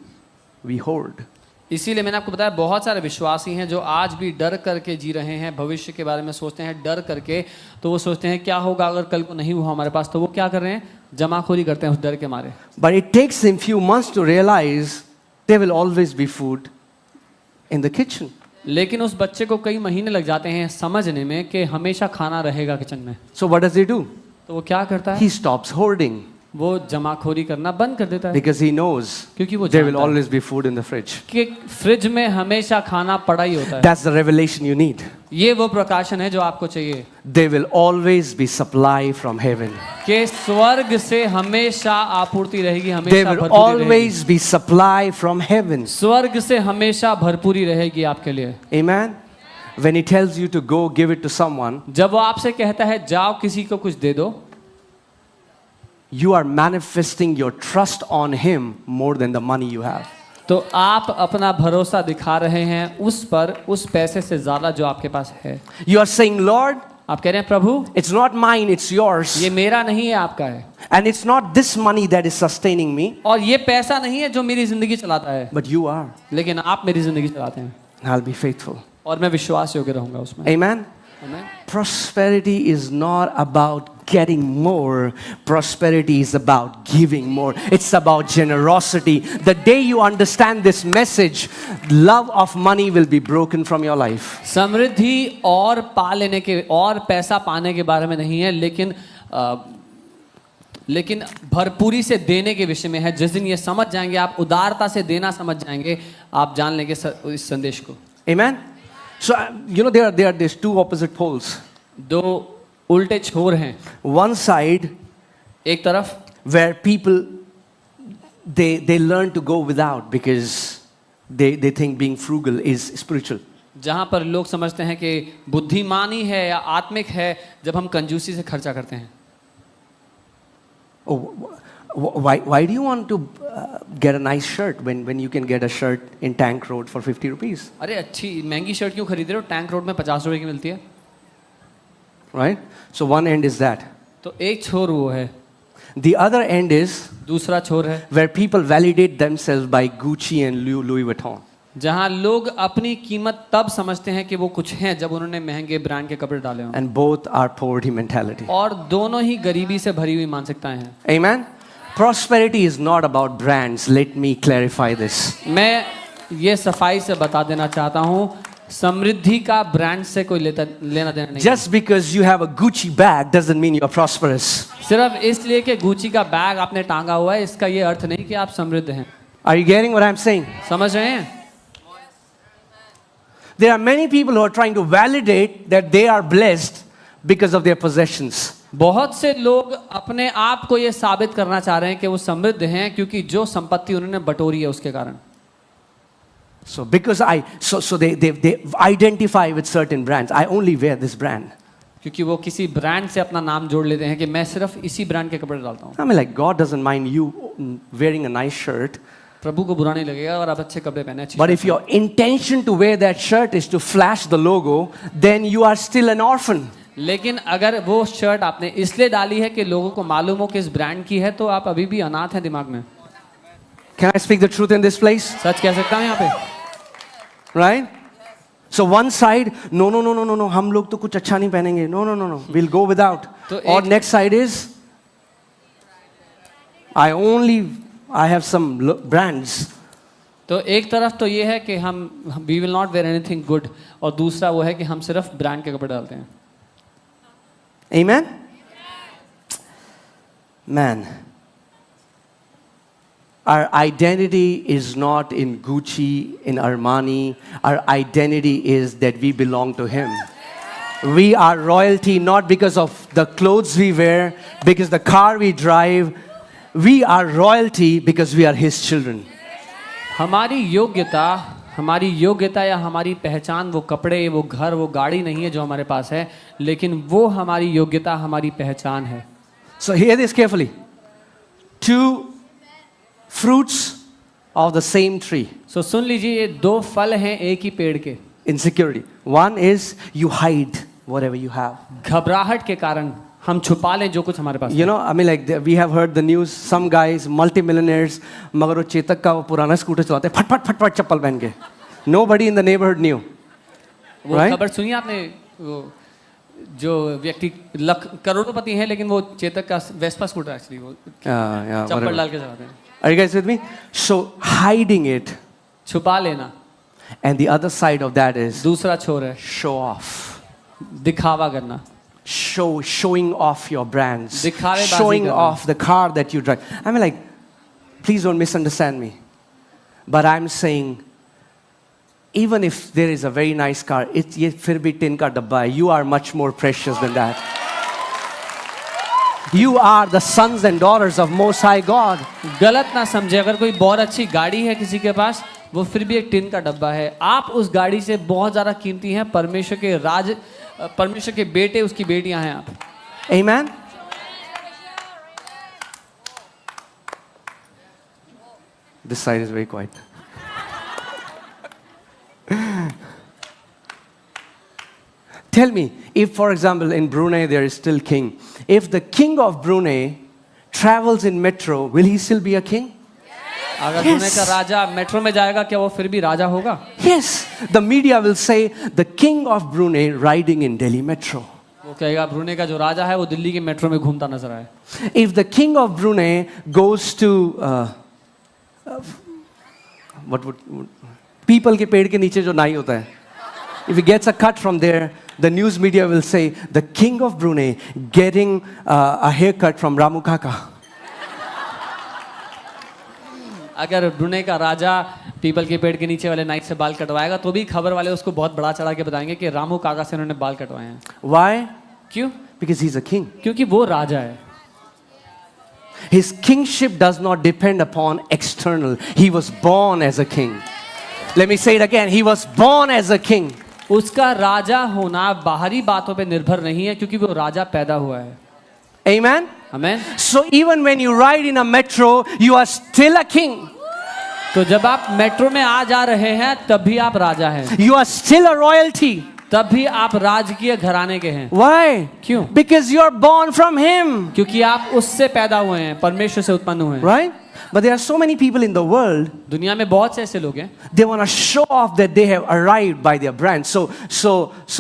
We hoard. इसीलिए मैंने आपको बताया, बहुत सारे विश्वासी हैं जो आज भी डर करके जी रहे हैं, भविष्य के बारे में सोचते हैं डर करके। तो वो सोचते हैं क्या होगा अगर कल को नहीं हुआ हमारे पास, तो वो क्या कर रहे हैं? जमाखोरी करते हैं उस डर के मारे। But it takes them few months to realize there will always be food in the kitchen. लेकिन उस बच्चे को कई महीने लग जाते हैं समझने में कि हमेशा खाना रहेगा किचन में। So what does he do? तो वो क्या करता है? He stops hoarding वो जमाखोरी करना बंद कर देता है, because he knows क्योंकि वो there will जानता है always be food in the fridge. कि फ्रिज में हमेशा खाना पड़ा ही होता है। That's the revelation you need. ये वो प्रकाशन है जो आपको चाहिए There will always be supply from heaven. कि स्वर्ग से हमेशा आपूर्ति रहेगी, There हमेशा will भरपूरी रहेगी। always be supply from heaven. स्वर्ग से हमेशा भरपूरी रहेगी आपके लिए। Amen. When he tells you to go give it to someone, जब वो आपसे कहता है जाओ किसी को कुछ दे दो, you are manifesting your trust on him more than the money you have. तो आप अपना भरोसा दिखा रहे हैं उस पर, उस पैसे से ज्यादा जो आपके पास है। You are saying, Lord, आप कह रहे हैं प्रभु it's not mine, it's yours. ये मेरा नहीं है, आपका है। And it's not this money that is sustaining me, और ये पैसा नहीं है जो मेरी जिंदगी चलाता है, but you are. लेकिन आप मेरी जिंदगी चलाते हैं I'll be faithful. और मैं विश्वास योग्य रहूंगा उसमें। Amen. Amen. Prosperity is not about getting more. Prosperity is about giving more. It's about generosity. The day you understand this message, love of money will be broken from your life. समृद्धि और पा लेने के और पैसा पाने के बारे में नहीं है, लेकिन भरपूरी से देने के विषय में है। जिस दिन ये समझ जाएंगे, आप उदारता से देना समझ जाएंगे, आप जान लेंगे इस संदेश को। Amen. So you know there are these two opposite poles. दो उल्टे छोर हैं। One side एक तरफ where people they learn to go without because they think being frugal is spiritual. जहां पर लोग समझते हैं कि बुद्धिमानी है या आत्मिक है जब हम कंजूसी से खर्चा करते हैं। Oh, why do you want to get a nice shirt when you can get a shirt in Tank Road for 50 rupees? अरे अच्छी महंगी शर्ट क्यों खरीद रहे हो? टैंक रोड में 50 रुपए की मिलती है। Right? So one end is that. तो एक छोर वो है, The other end is दूसरा छोर है where people validate themselves by Gucci and Louis Vuitton. जहां लोग अपनी कीमत तब समझते हैं कि वो कुछ हैं जब उन्होंने महंगे ब्रांड के कपड़े डाले हों। And both are poverty mentality. और दोनों ही गरीबी से भरी हुई मानसिकताएं हैं। Amen? Prosperity is not about brands. Let me clarify this. मैं ये सफाई से बता देना चाहता हूँ, समृद्धि का ब्रांड से कोई लेना देना नहीं। Just because you have a Gucci bag doesn't mean you are prosperous. सिर्फ इसलिए कि गुची का बैग आपने टांगा हुआ है, इसका ये अर्थ नहीं कि आप समृद्ध हैं। Are you getting what I'm saying? समझ रहे हैं? There are many people who are trying to validate that they are blessed because of their possessions. बहुत से लोग अपने आप को ये साबित करना चाह रहे हैं कि वो समृद्ध हैं क्योंकि जो संपत्ति उन्होंने बटोरी है उसके कारण। So because they identify with certain brands. I only wear this brand. क्योंकि वो किसी ब्रांड से अपना नाम जोड़ लेते हैं कि मैं सिर्फ इसी ब्रांड के कपड़े डालता हूँ। I mean, like, God doesn't mind you wearing a nice shirt. प्रभु को बुरा नहीं लगेगा अगर आप अच्छे कपड़े पहने। But if your intention to wear that shirt is to flash the logo, then you are still an orphan. लेकिन अगर वो शर्ट आपने इसलिए डाली है कि लोगों को मालूम हो किस ब्रांड की है, तो आप अभी भी अनाथ हैं दिमाग में। Can I speak the truth in this place? सच कह सकता हूँ यहाँ पे। Right? So one side, no, हम लोग तो कुछ अच्छा नहीं पहनेंगे, no, we'll go without. और next side is, I have some brands. तो एक तरफ तो ये है कि हम we will not wear anything good, और दूसरा वो है कि हम सिर्फ ब्रांड के कपड़े डालते हैं। Amen? Man, our identity is not in Gucci, in Armani. Our identity is that we belong to Him. We are royalty not because of the clothes we wear, because the car we drive. We are royalty because we are His children. हमारी योग्यता या हमारी पहचान वो कपड़े, वो घर, वो गाड़ी नहीं है जो हमारे पास है, लेकिन वो हमारी योग्यता, हमारी पहचान है। So hear this carefully. Two fruits of the same tree. So सुन लीजिए, ये दो फल हैं एक ही पेड़ के। Insecurity. One is you hide whatever you have. घबराहट के कारण हम छुपा लें जो कुछ हमारे पास। You know, I mean, like we have heard the news. Some guys, multimillionaires, मगर वो चेतक का वो पुराना स्कूटर चलाते हैं, फट चप्पल पहन के. Nobody in the neighborhood knew. वो Right? खबर सुनी आपने, वो जो व्यक्ति करोड़पति हैं लेकिन वो चेतक का वेस्पा स्कूटर एक्चुअली वो चप्पल डाल के चलाते हैं। Are you guys with me? So hiding it. छुपा लेना। And the other side of that is दूसरा छोर है show off. दिखावा करना। Showing off your brands. दिखावेबाजी Showing करना। off the car that you drive. I mean, like, please don't misunderstand me. But I'm saying, even if there is a very nice car, ये फिर भी tin का डब्बा है. You are much more precious than that. You are the sons and daughters of Most High God. गलत ना समझे, अगर कोई बहुत अच्छी गाड़ी है किसी के पास, वो फिर भी एक टिन का डब्बा है। आप उस गाड़ी से बहुत ज़्यादा कीमती हैं। परमेश्वर के बेटे, उसकी बेटियां हैं आप। Amen? This side is very quiet. Tell me, if for example in Brunei there is still king, if the king of Brunei travels in metro, will he still be a king? अगर Brunei का राजा metro में जाएगा, क्या वो फिर भी राजा होगा? Yes, the media will say the king of Brunei riding in Delhi metro. वो कहेगा ब्रुनेई का जो राजा है वो दिल्ली के मेट्रो में घूमता नजर आए। If the king of Brunei goes to people के पेड़ के नीचे जो नाई होता है, if he gets a cut from there, the news media will say the king of Brunei getting a haircut from Ramu Kaka. अगर ब्रुनेई का राजा पीपल के पेड़ के नीचे वाले नाई से बाल कटवाएगा तो भी खबर वाले उसको बहुत बड़ा चढ़ा के बताएंगे कि रामू काका से उन्होंने बाल कटवाए हैं। Why? क्यों? Because he's a king. क्योंकि वो राजा है। His kingship does not depend upon external. He was born as a king. Let me say it again. He was born as a king. उसका राजा होना बाहरी बातों पे निर्भर नहीं है, क्योंकि वो राजा पैदा हुआ है। Amen? Amen? So even when you ride in a metro, you are still a king. तो जब आप मेट्रो में आ जा रहे हैं तब भी आप राजा हैं। You are still a royalty. तब भी आप राजकीय घराने के हैं। Why? क्यों? Because you are born from him. क्योंकि आप उससे पैदा हुए हैं, परमेश्वर से उत्पन्न हुए हैं। Right? But there are so many people in the world. दुनिया में बहुत से ऐसे लोग हैं। They want to show off that they have arrived by their brand. So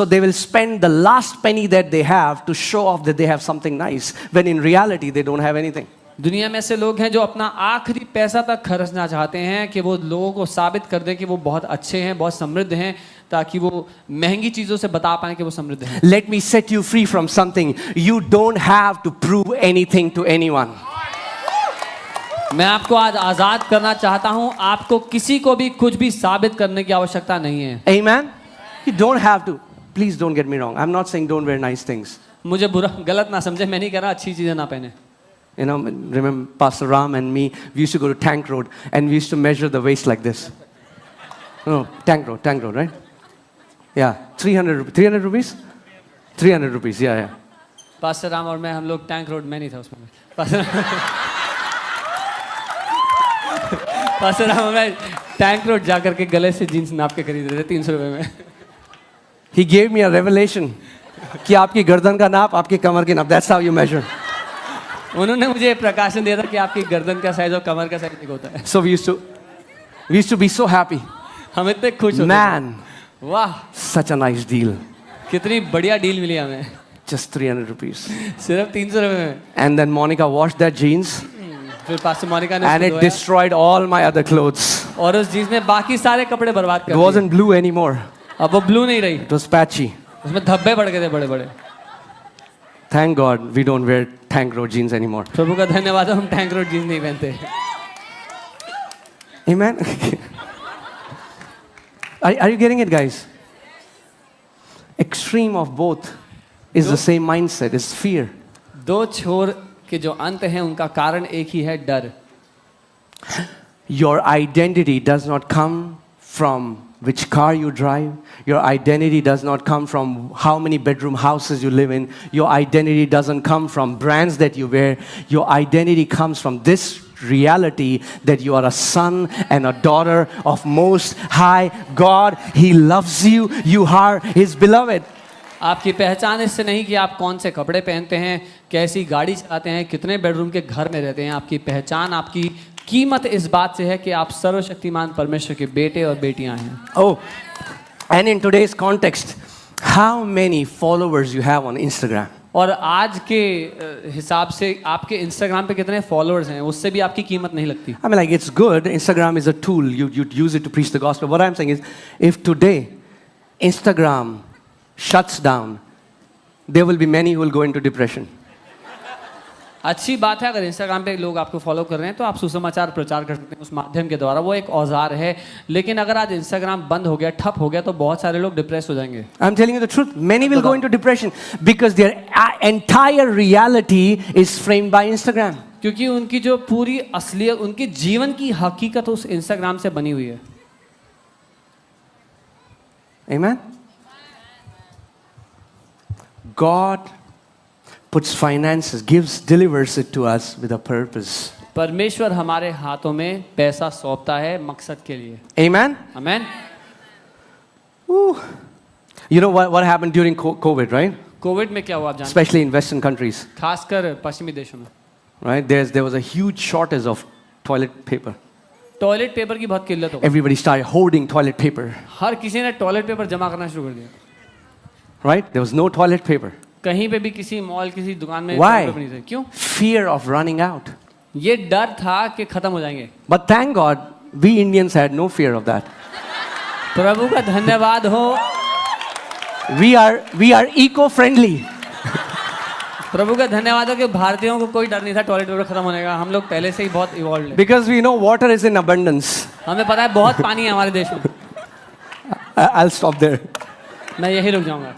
they will spend the last penny that they have to show off that they have something nice, when in reality they don't have anything. दुनिया में ऐसे लोग हैं जो अपना आखिरी पैसा तक खर्चना चाहते हैं कि वो लोगों को साबित कर दें कि वो बहुत अच्छे हैं, बहुत समृद्ध हैं, ताकि वो महंगी चीजों से बता पाए कि वो समृद्ध है। Let me set you free from something. You don't have to prove anything to anyone. मैं आपको आज आजाद करना चाहता हूं, आपको किसी को भी कुछ भी साबित करने की आवश्यकता नहीं है। Amen? You don't have to. Please don't get me wrong. I'm not saying don't wear nice things. मुझे गलत ना समझे, मैं नहीं कह रहा अच्छी चीजें ना पहने। You know, remember Pastor Ram and me, we used to go to Tank Road and we used to measure the waist like this. No, Tank Road, right? Yeah, 300 rupees? 300 rupees, yeah. Pastor Ram और मैं, हम लोग tank road में नहीं था उसमें। Pastor Ram और मैं टैंक रोड जाकर के गले से जीन्स नाप के खरीद रहे थे 300 रुपए में। He gave me a revelation कि आपकी गर्दन का नाप, आपकी कमर की नाप, that's how you measure. उन्होंने मुझे प्रकाशन दिया था कि आपकी गर्दन का साइज और कमर का साइज एक होता है। So we used to be so happy. हम इतने खुश होते थे। Man, वाह, such a nice deal. कितनी बढ़िया डील मिली हमें। Just 300 rupees. सिर्फ 300 रुपए में। And then Monica washed that jeans फिर पास्टर मोनिका ने and it destroyed all my other clothes. और उस जीन्स में बाकी सारे कपड़े बर्बाद कर It दिए। wasn't blue anymore. अब वो ब्लू नहीं रही, It was patchy. उसमें धब्बे पड़ गए थे बड़े बड़े। Thank God we don't wear Tank Road jeans anymore. प्रभु का धन्यवाद, हम टैंक रोड जीन्स नहीं पहनते। Amen. Are you getting it, guys? Extreme of both is the same mindset, is fear. दो छोर के जो अंत हैं उनका कारण एक ही है, डर। Your identity does not come from which car you drive. Your identity does not come from how many bedroom houses you live in. Your identity doesn't come from brands that you wear. Your identity comes from this reality that you are a son and a daughter of Most High God. He loves you. You are His beloved. आपकी पहचान इससे नहीं कि आप कौन से कपड़े पहनते हैं, कैसी गाड़ी चलाते हैं, कितने बेडरूम के घर में रहते हैं। आपकी पहचान, आपकी कीमत इस बात से है कि आप सर्वशक्तिमान परमेश्वर के बेटे और बेटियां हैं। Oh, and in today's context, how many followers you have on Instagram? और आज के हिसाब से आपके इंस्टाग्राम पे कितने फॉलोअर्स हैं, उससे भी आपकी कीमत नहीं लगती। I mean, like, it's good. Instagram is a tool. You use it to preach the gospel. What I'm saying is, if today Instagram shuts down, there will be many who will go into depression. अच्छी बात है अगर Instagram पे लोग आपको follow कर रहे हैं तो आप सुसमाचार प्रचार कर सकते हैं उस माध्यम के द्वारा, वो एक औजार है। लेकिन अगर आज इंस्टाग्राम बंद हो गया, ठप हो गया, तो बहुत सारे लोग डिप्रेस हो जाएंगे। I'm telling you the truth. Many will go into depression because their entire reality is framed by Instagram. क्योंकि उनकी जो पूरी असलियत, उनके जीवन की हकीकत उस इंस्टाग्राम से बनी हुई है। Amen. God puts finances, delivers it to us with a purpose. परमेश्वर हमारे हाथों में पैसा सौंपता है मकसद के लिए। Amen. Amen. You know what happened during COVID, right? Covid में क्या हुआ आप जानते हैं? Especially in Western countries, खासकर पश्चिमी देशों में, right? There was a huge shortage of toilet paper. Toilet paper की बहुत किल्लत हो गई। Everybody started hoarding toilet paper, हर किसी ने टॉयलेट पेपर जमा करना शुरू कर दिया। right? There was no toilet paper. कहीं पे भी किसी मॉल, किसी दुकान में Why? टॉयलेट पेपर नहीं थे। क्यों? Fear of running out. ये डर था कि खत्म हो जाएंगे। But thank God, we Indians had no fear of that. प्रभु का धन्यवाद हो, We are eco-friendly. प्रभु का धन्यवाद हो कि भारतीयों को कोई डर नहीं था टॉयलेट पेपर खत्म होने का। हम लोग पहले से ही बहुत इवॉल्व है। Because we know water is in abundance. हमें पता है बहुत पानी है हमारे देश में। I'll stop there. मैं यही रुक जाऊंगा।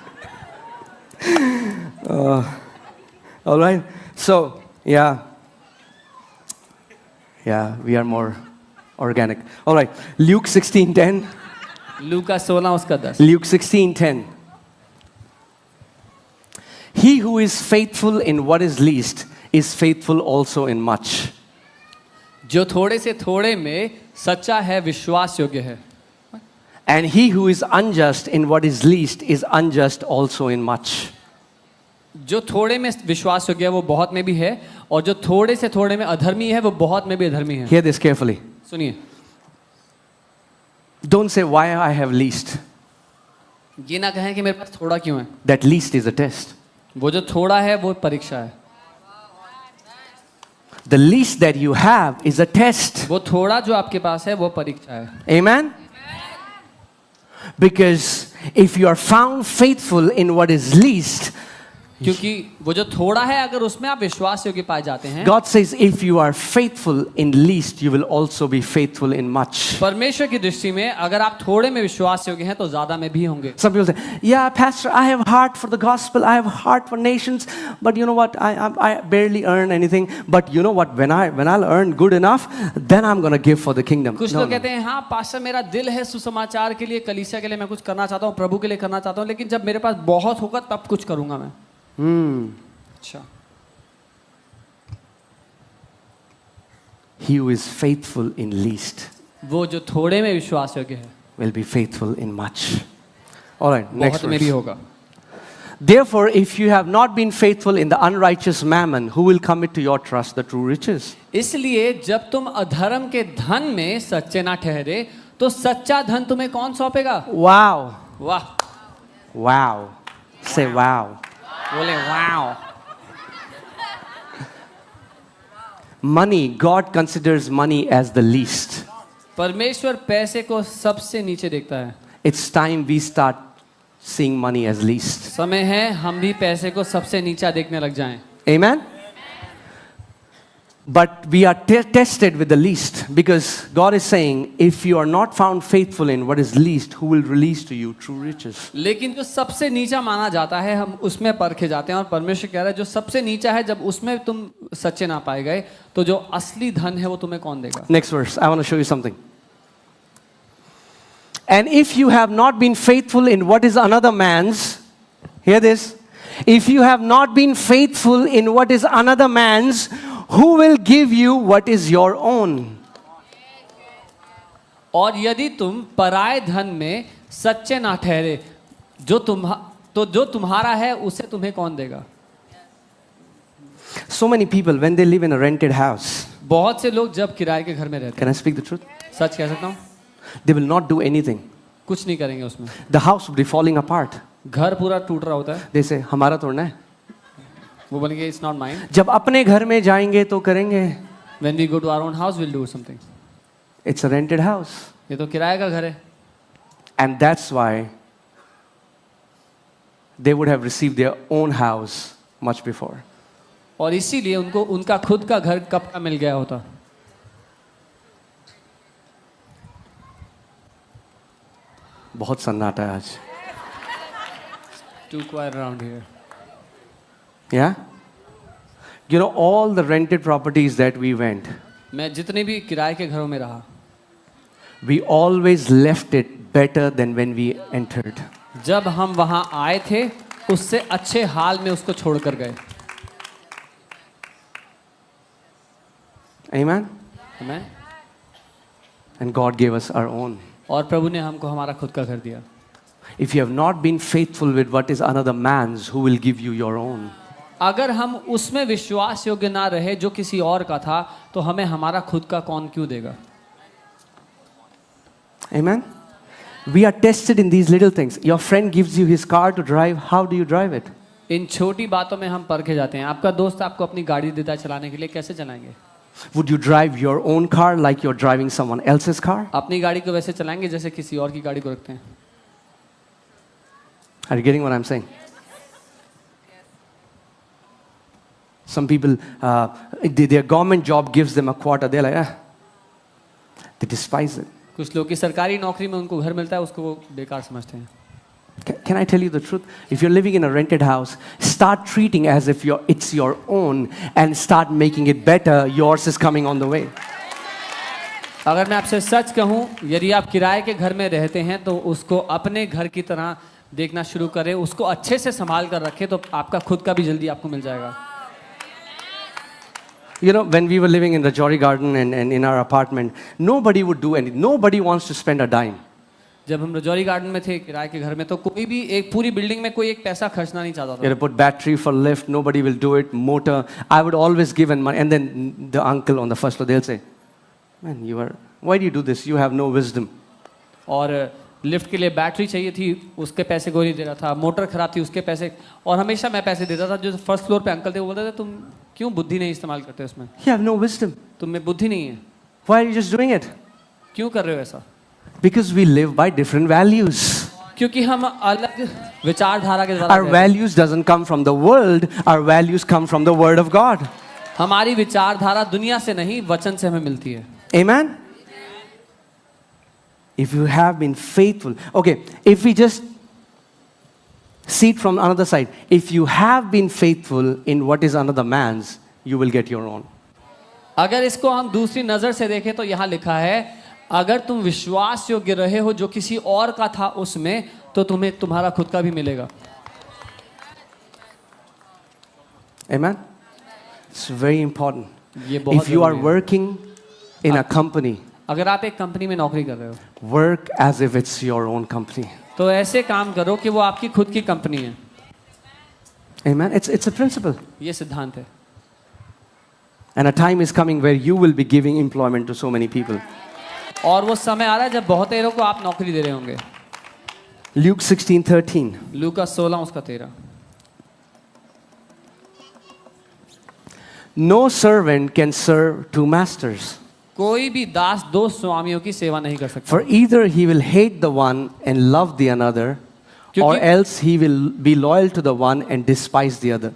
All right. So, yeah, we are more organic. All right. Luke 16:10. लूका 16 उसका 10। Luke 16:10. He who is faithful in what is least is faithful also in much. जो थोड़े से थोड़े में सच्चा है, विश्वास योग्य है। And he who is unjust in what is least is unjust also in much. जो थोड़े में विश्वास योग्य है वो बहुत में भी है, और जो थोड़े से थोड़े में अधर्मी है वो बहुत में भी अधर्मी है। Hear this carefully. सुनिए, Don't say why I have least. ये ना कहें कि मेरे पास थोड़ा क्यों है। That least is a test. वो जो थोड़ा है वो परीक्षा है। The least that you have is a test. वो थोड़ा जो आपके पास है वो परीक्षा है। Amen? Because if you are found faithful in what is least, क्योंकि वो जो थोड़ा है अगर उसमें आप विश्वास योग्य पाए जाते हैं, God says, if you are faithful in least, you will also be faithful in much. परमेश्वर की दृष्टि में अगर आप थोड़े में विश्वास योग्य हैं तो ज्यादा में भी होंगे. Some people say, yeah, Pastor, I have heart for the gospel, I have heart for nations, but you know what, I barely earn anything, but you know what, when I'll earn good enough, then I'm going to give for the kingdom. कुछ लोग कहते हैं, हाँ pastor मेरा दिल है सुसमाचार के लिए, कलीसिया के लिए मैं कुछ करना चाहता हूँ, प्रभु के लिए करना चाहता हूँ, लेकिन जब मेरे पास बहुत होगा तब कुछ करूंगा मैं. अच्छा. He who is faithful in least वो जो थोड़े में विश्वास योग्य है will be faithful in much. All right, next बहुत में भी verse. होगा. Therefore, if you have not been faithful in the unrighteous mammon, who will commit to your trust the true riches? इसलिए जब तुम अधर्म के धन में सच्चे ना ठहरे तो सच्चा धन तुम्हें कौन सौंपेगा? Wow. वाह. Wow. Say wow. बोले wow. Money, God considers money as the least. परमेश्वर पैसे को सबसे नीचे देखता है. It's time we start seeing money as least. समय है हम भी पैसे को सबसे नीचा देखने लग जाएं. Amen? But we are tested with the least because God is saying, if you are not found faithful in what is least, who will release to you true riches? लेकिन जो सबसे नीचा माना जाता है हम उसमें परखे जाते हैं और परमेश्वर कह रहा है जो सबसे नीचा है जब उसमें तुम सच्चे ना पाए गए तो जो असली धन है वो तुम्हें कौन देगा? Next verse, I want to show you something. And if you have not been faithful in what is another man's, hear this, if you have not been faithful in what is another man's, who will give you what is your own? और यदि तुम पराये धन में सच्चे ना ठहरे जो तुम्हारा है उसे तुम्हें कौन देगा? So many people, when they live in a rented house, बहुत से लोग जब किराए के घर में रहते can I speak the truth? हैं, सच कह सकता हूँ, They will not do anything. कुछ नहीं करेंगे उसमें. The house will be falling apart. घर पूरा टूट रहा होता है. They say, हमारा तोड़ना है. वो बोलेंगे इट्स नॉट माइन. जब अपने घर में जाएंगे तो करेंगे. When we go to our own house, we'll do something. It's a rented house. ये तो किराए का घर है. And that's why they would have received their own house much before. और इसीलिए उनको उनका खुद का घर कब का मिल गया होता. बहुत सन्नाटा है आज. Too quiet around here. Yeah? You know, all the rented properties that we went, मैं जितने भी किराए के घरों में रहा, we always left it better than when we entered. जब हम वहां आए थे उससे अच्छे हाल में उसको छोड़कर गए. Amen? Amen? And God gave us our own. और प्रभु ने हमको हमारा खुद का घर दिया. If you have not been faithful with what is another man's, who will give you your own? अगर हम उसमें विश्वास योग्य ना रहे जो किसी और का था तो हमें हमारा खुद का कौन क्यों देगा? Amen? We are tested in these little things. Your friend gives you his car to drive. How do you drive it? इन छोटी बातों में हम परखे जाते हैं. आपका दोस्त आपको अपनी गाड़ी देता है चलाने के लिए, कैसे चलाएंगे? Would you drive your own car like you're driving someone else's car? अपनी गाड़ी को वैसे चलाएंगे जैसे किसी और की गाड़ी को रखते हैं. Are you getting what I'm saying? Some people, their government job gives them a quota. They're like, they despise it. कुछ लोग की सरकारी नौकरी में उनको घर मिलता है उसको वो बेकार समझते हैं. Can I tell you the truth? If you're living in a rented house, start treating as if it's your own and start making it better. Yours is coming on the way. अगर मैं आपसे सच कहूँ, यदि आप किराए के घर में रहते हैं तो उसको अपने घर की तरह देखना शुरू करें, उसको अच्छे से संभाल कर रखें तो आपका खुद का भी जल्दी आपको मिल जाएगा. You know, when we were living in the Jory Garden and in our apartment, nobody would do anything. Nobody wants to spend a dime. जब हम रजौरी गार्डन में थे किराए के घर में तो कोई भी एक पूरी बिल्डिंग में कोई एक पैसा खर्चना नहीं चाहता था. You know, put battery for lift, nobody will do it. Motor, I would always give money. And then the uncle on the first floor, they'll say, man, why do you do this? You have no wisdom. और lift के लिए battery चाहिए थी, उसके पैसे कोई नहीं दे रहा था. मोटर खराब थी, उसके पैसे, और हमेशा मैं पैसे देता था. जो फर्स्ट फ्लोर पे अंकल थे वो बोलते थे तुम क्यों बुद्धि नहीं इस्तेमाल करते उसमें? You have no wisdom. तुम में बुद्धि नहीं है. Why are you just doing it? क्यों कर रहे हो ऐसा? Because we live by different values. क्योंकि हम अलग विचारधारा के द्वारा Our रहते हैं। values doesn't come from the world, our values come from the word of God. हमारी विचारधारा दुनिया से नहीं, वचन से हमें मिलती है। Amen? If you have been faithful. Okay, if we just see it from another side. If you have been faithful in what is another man's, you will get your own. अगर इसको हम दूसरी नजर से देखें तो यहाँ लिखा है, अगर तुम विश्वास योग्य रहे हो जो किसी और का था उसमें, तो तुम्हें तुम्हारा खुद का भी मिलेगा। Amen? It's very important. ये बहुत If you are जरूरी है। working in a company, अगर आप एक कंपनी में नौकरी कर रहे हो, work as if it's your own company. तो ऐसे काम करो कि वो आपकी खुद की कंपनी है। Amen? It's a principle. ये सिद्धांत है। And a time is coming where you will be giving employment to so many people. और वो समय आ रहा है जब बहुत लोगों को आप नौकरी दे रहे होंगे। Luke 16:13. Luka 16:13। No servant can serve two masters. कोई भी दास दो स्वामियों की सेवा नहीं कर सकता, For either he will hate the one and love the another, or क्योंकि- else he will be loyal to the one and despise the other.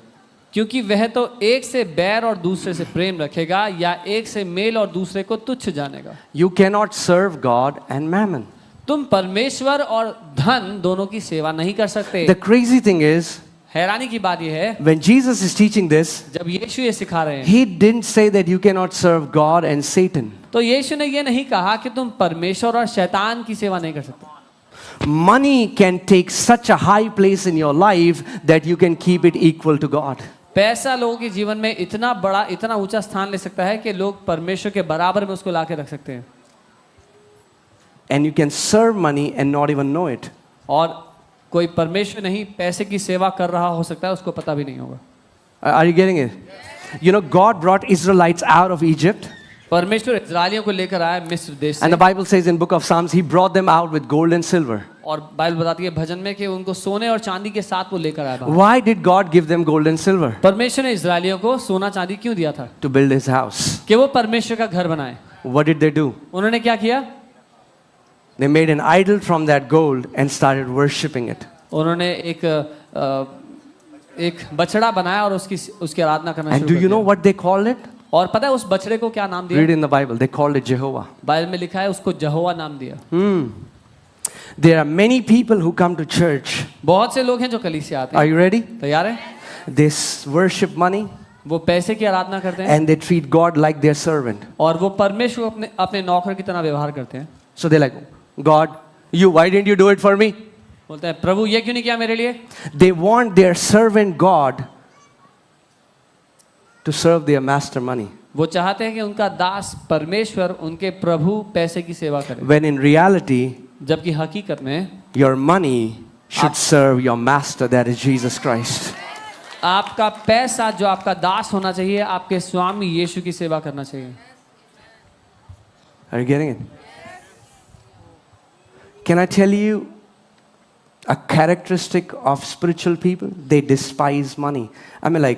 क्योंकि वह तो एक से बैर और दूसरे से प्रेम रखेगा, या एक से मेल और दूसरे को तुच्छ जानेगा। You cannot serve God and mammon. तुम परमेश्वर और धन दोनों की सेवा नहीं कर सकते। The crazy thing is, हैरानी की बात यह है, when Jesus is teaching this, जब यीशु ये सिखा रहे हैं, he didn't say that you cannot serve God and Satan. तो यीशु ने ये नहीं कहा कि तुम परमेश्वर और शैतान की सेवा नहीं कर सकते। Money can take such a high place in your life that you can keep it equal to God. पैसा लोगों के जीवन में इतना बड़ा, इतना ऊंचा स्थान ले सकता है कि लोग परमेश्वर के बराबर में उसको लाके रख सकते हैं। And you can serve money and not even know it. और कोई परमेश्वर नहीं, पैसे की सेवा कर रहा हो सकता है, उसको पता भी नहीं होगा। Are you getting it? You know, God brought Israelites out of Egypt. परमेश्वर इस्राएलियों को लेकर आया मिस्र देश And the से, Bible says in book of Psalms, he brought them out with gold and silver. और बाइबल बताती है भजन में कि उनको सोने और चांदी के साथ वो लेकर आया बाहर। Why did God give them gold and silver? परमेश्वर ने इस्राएलियों को सोना चांदी क्यों दिया था? To build his house. कि वो परमेश्वर का घर बनाए। What did they do? उन्होंने क्या किया? They made an idol from that gold and started worshipping it. उन्होंने एक बछड़ा बनाया और उसकी आराधना करना And शुरू do कर you know दिया। what they called it? और पता है उस बछड़े को क्या नाम Read दिया? in the Bible. They called it Jehovah. Bible में लिखा है उसको यहोवा नाम दिया। There are many people who come to church. बहुत से लोग हैं जो कलीसिया आते Are हैं। you ready? तैयार है? They worship money वो पैसे की आराधना करते हैं and they treat God like their servant. और वो परमेश्वर को अपने नौकर की तरह व्यवहार करते हैं। So they're like, God, why didn't you do it for me? बोलते हैं प्रभु ये क्यों नहीं किया मेरे लिए? They want their servant God to serve their master money. वो चाहते हैं कि उनका दास परमेश्वर उनके प्रभु पैसे की सेवा करे, When in reality, जबकि हकीकत में your money should serve your master, that is Jesus Christ. आपका पैसा जो आपका दास होना चाहिए, आपके स्वामी यीशु की सेवा करना चाहिए। Are you getting it? Can I tell you a characteristic of spiritual people? They despise money. I mean, like,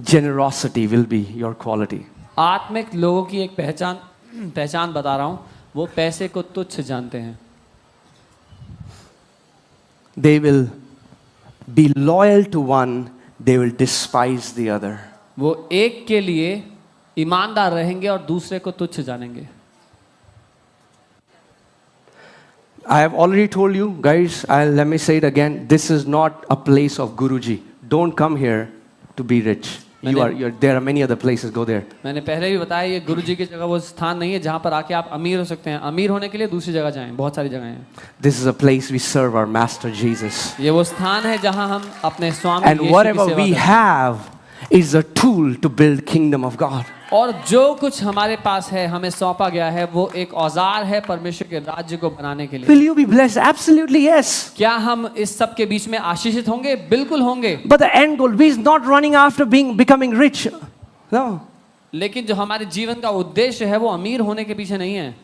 generosity will be your quality. आत्मिक लोगों की एक पहचान बता रहा हूँ, वो पैसे को तुच्छ जानते हैं। They will be loyal to one, they will despise the other. वो एक के लिए ईमानदार रहेंगे और दूसरे को तुच्छ जानेंगे। I have already told you, guys, let me say it again. This is not a place of Guruji. Don't come here to be rich. There are many other places, go there. मैंने पहले भी बताया ये गुरु जी की जगह वो स्थान नहीं है जहाँ पर आके आप अमीर हो सकते हैं। अमीर होने के लिए दूसरी जगह जाएं, बहुत सारी जगह हैं। This is a place we serve our Master Jesus. ये वो स्थान है जहाँ हम अपने स्वामी And यीशु की whatever सेवा we करते हैं। have is a tool to build kingdom of God. और जो कुछ हमारे पास है, हमें सौंपा गया है, वो एक औजार है परमेश्वर के राज्य को बनाने के लिए। Will you be blessed? Absolutely yes. क्या हम इस सब के बीच में आशीषित होंगे? बिल्कुल होंगे। But the end goal, we is not running after becoming rich. No. लेकिन जो हमारे जीवन का उद्देश्य है वो अमीर होने के पीछे नहीं है।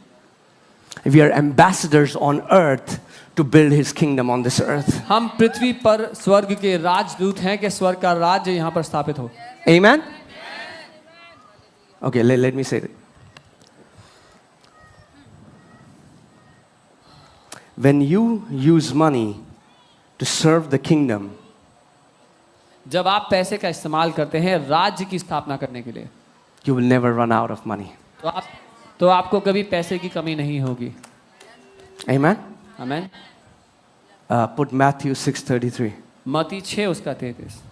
We are ambassadors on earth to build his kingdom on this earth. हम पृथ्वी पर स्वर्ग के राजदूत हैं कि स्वर्ग का राज्य यहाँ पर स्थापित हो। Amen? Okay, let me say it. when you use money to serve the kingdom, जब आप पैसे का इस्तेमाल करते हैं राज्य की स्थापना करने के लिए, you will never run out of money. तो आपको कभी पैसे की कमी नहीं होगी. Amen? आमेन. Put Matthew 6:33. मत्ती 6 उसका 33.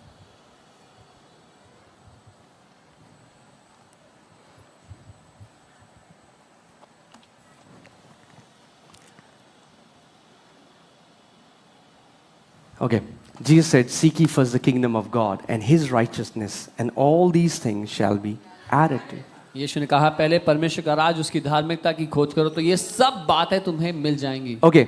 Okay. Jesus said, seek ye first the kingdom of God and his righteousness, and all these things shall be added to you. यीशु ने कहा पहले परमेश्वर का राज उसकी धार्मिकता की खोज करो तो ये सब बातें तुम्हें मिल जाएंगी. Okay.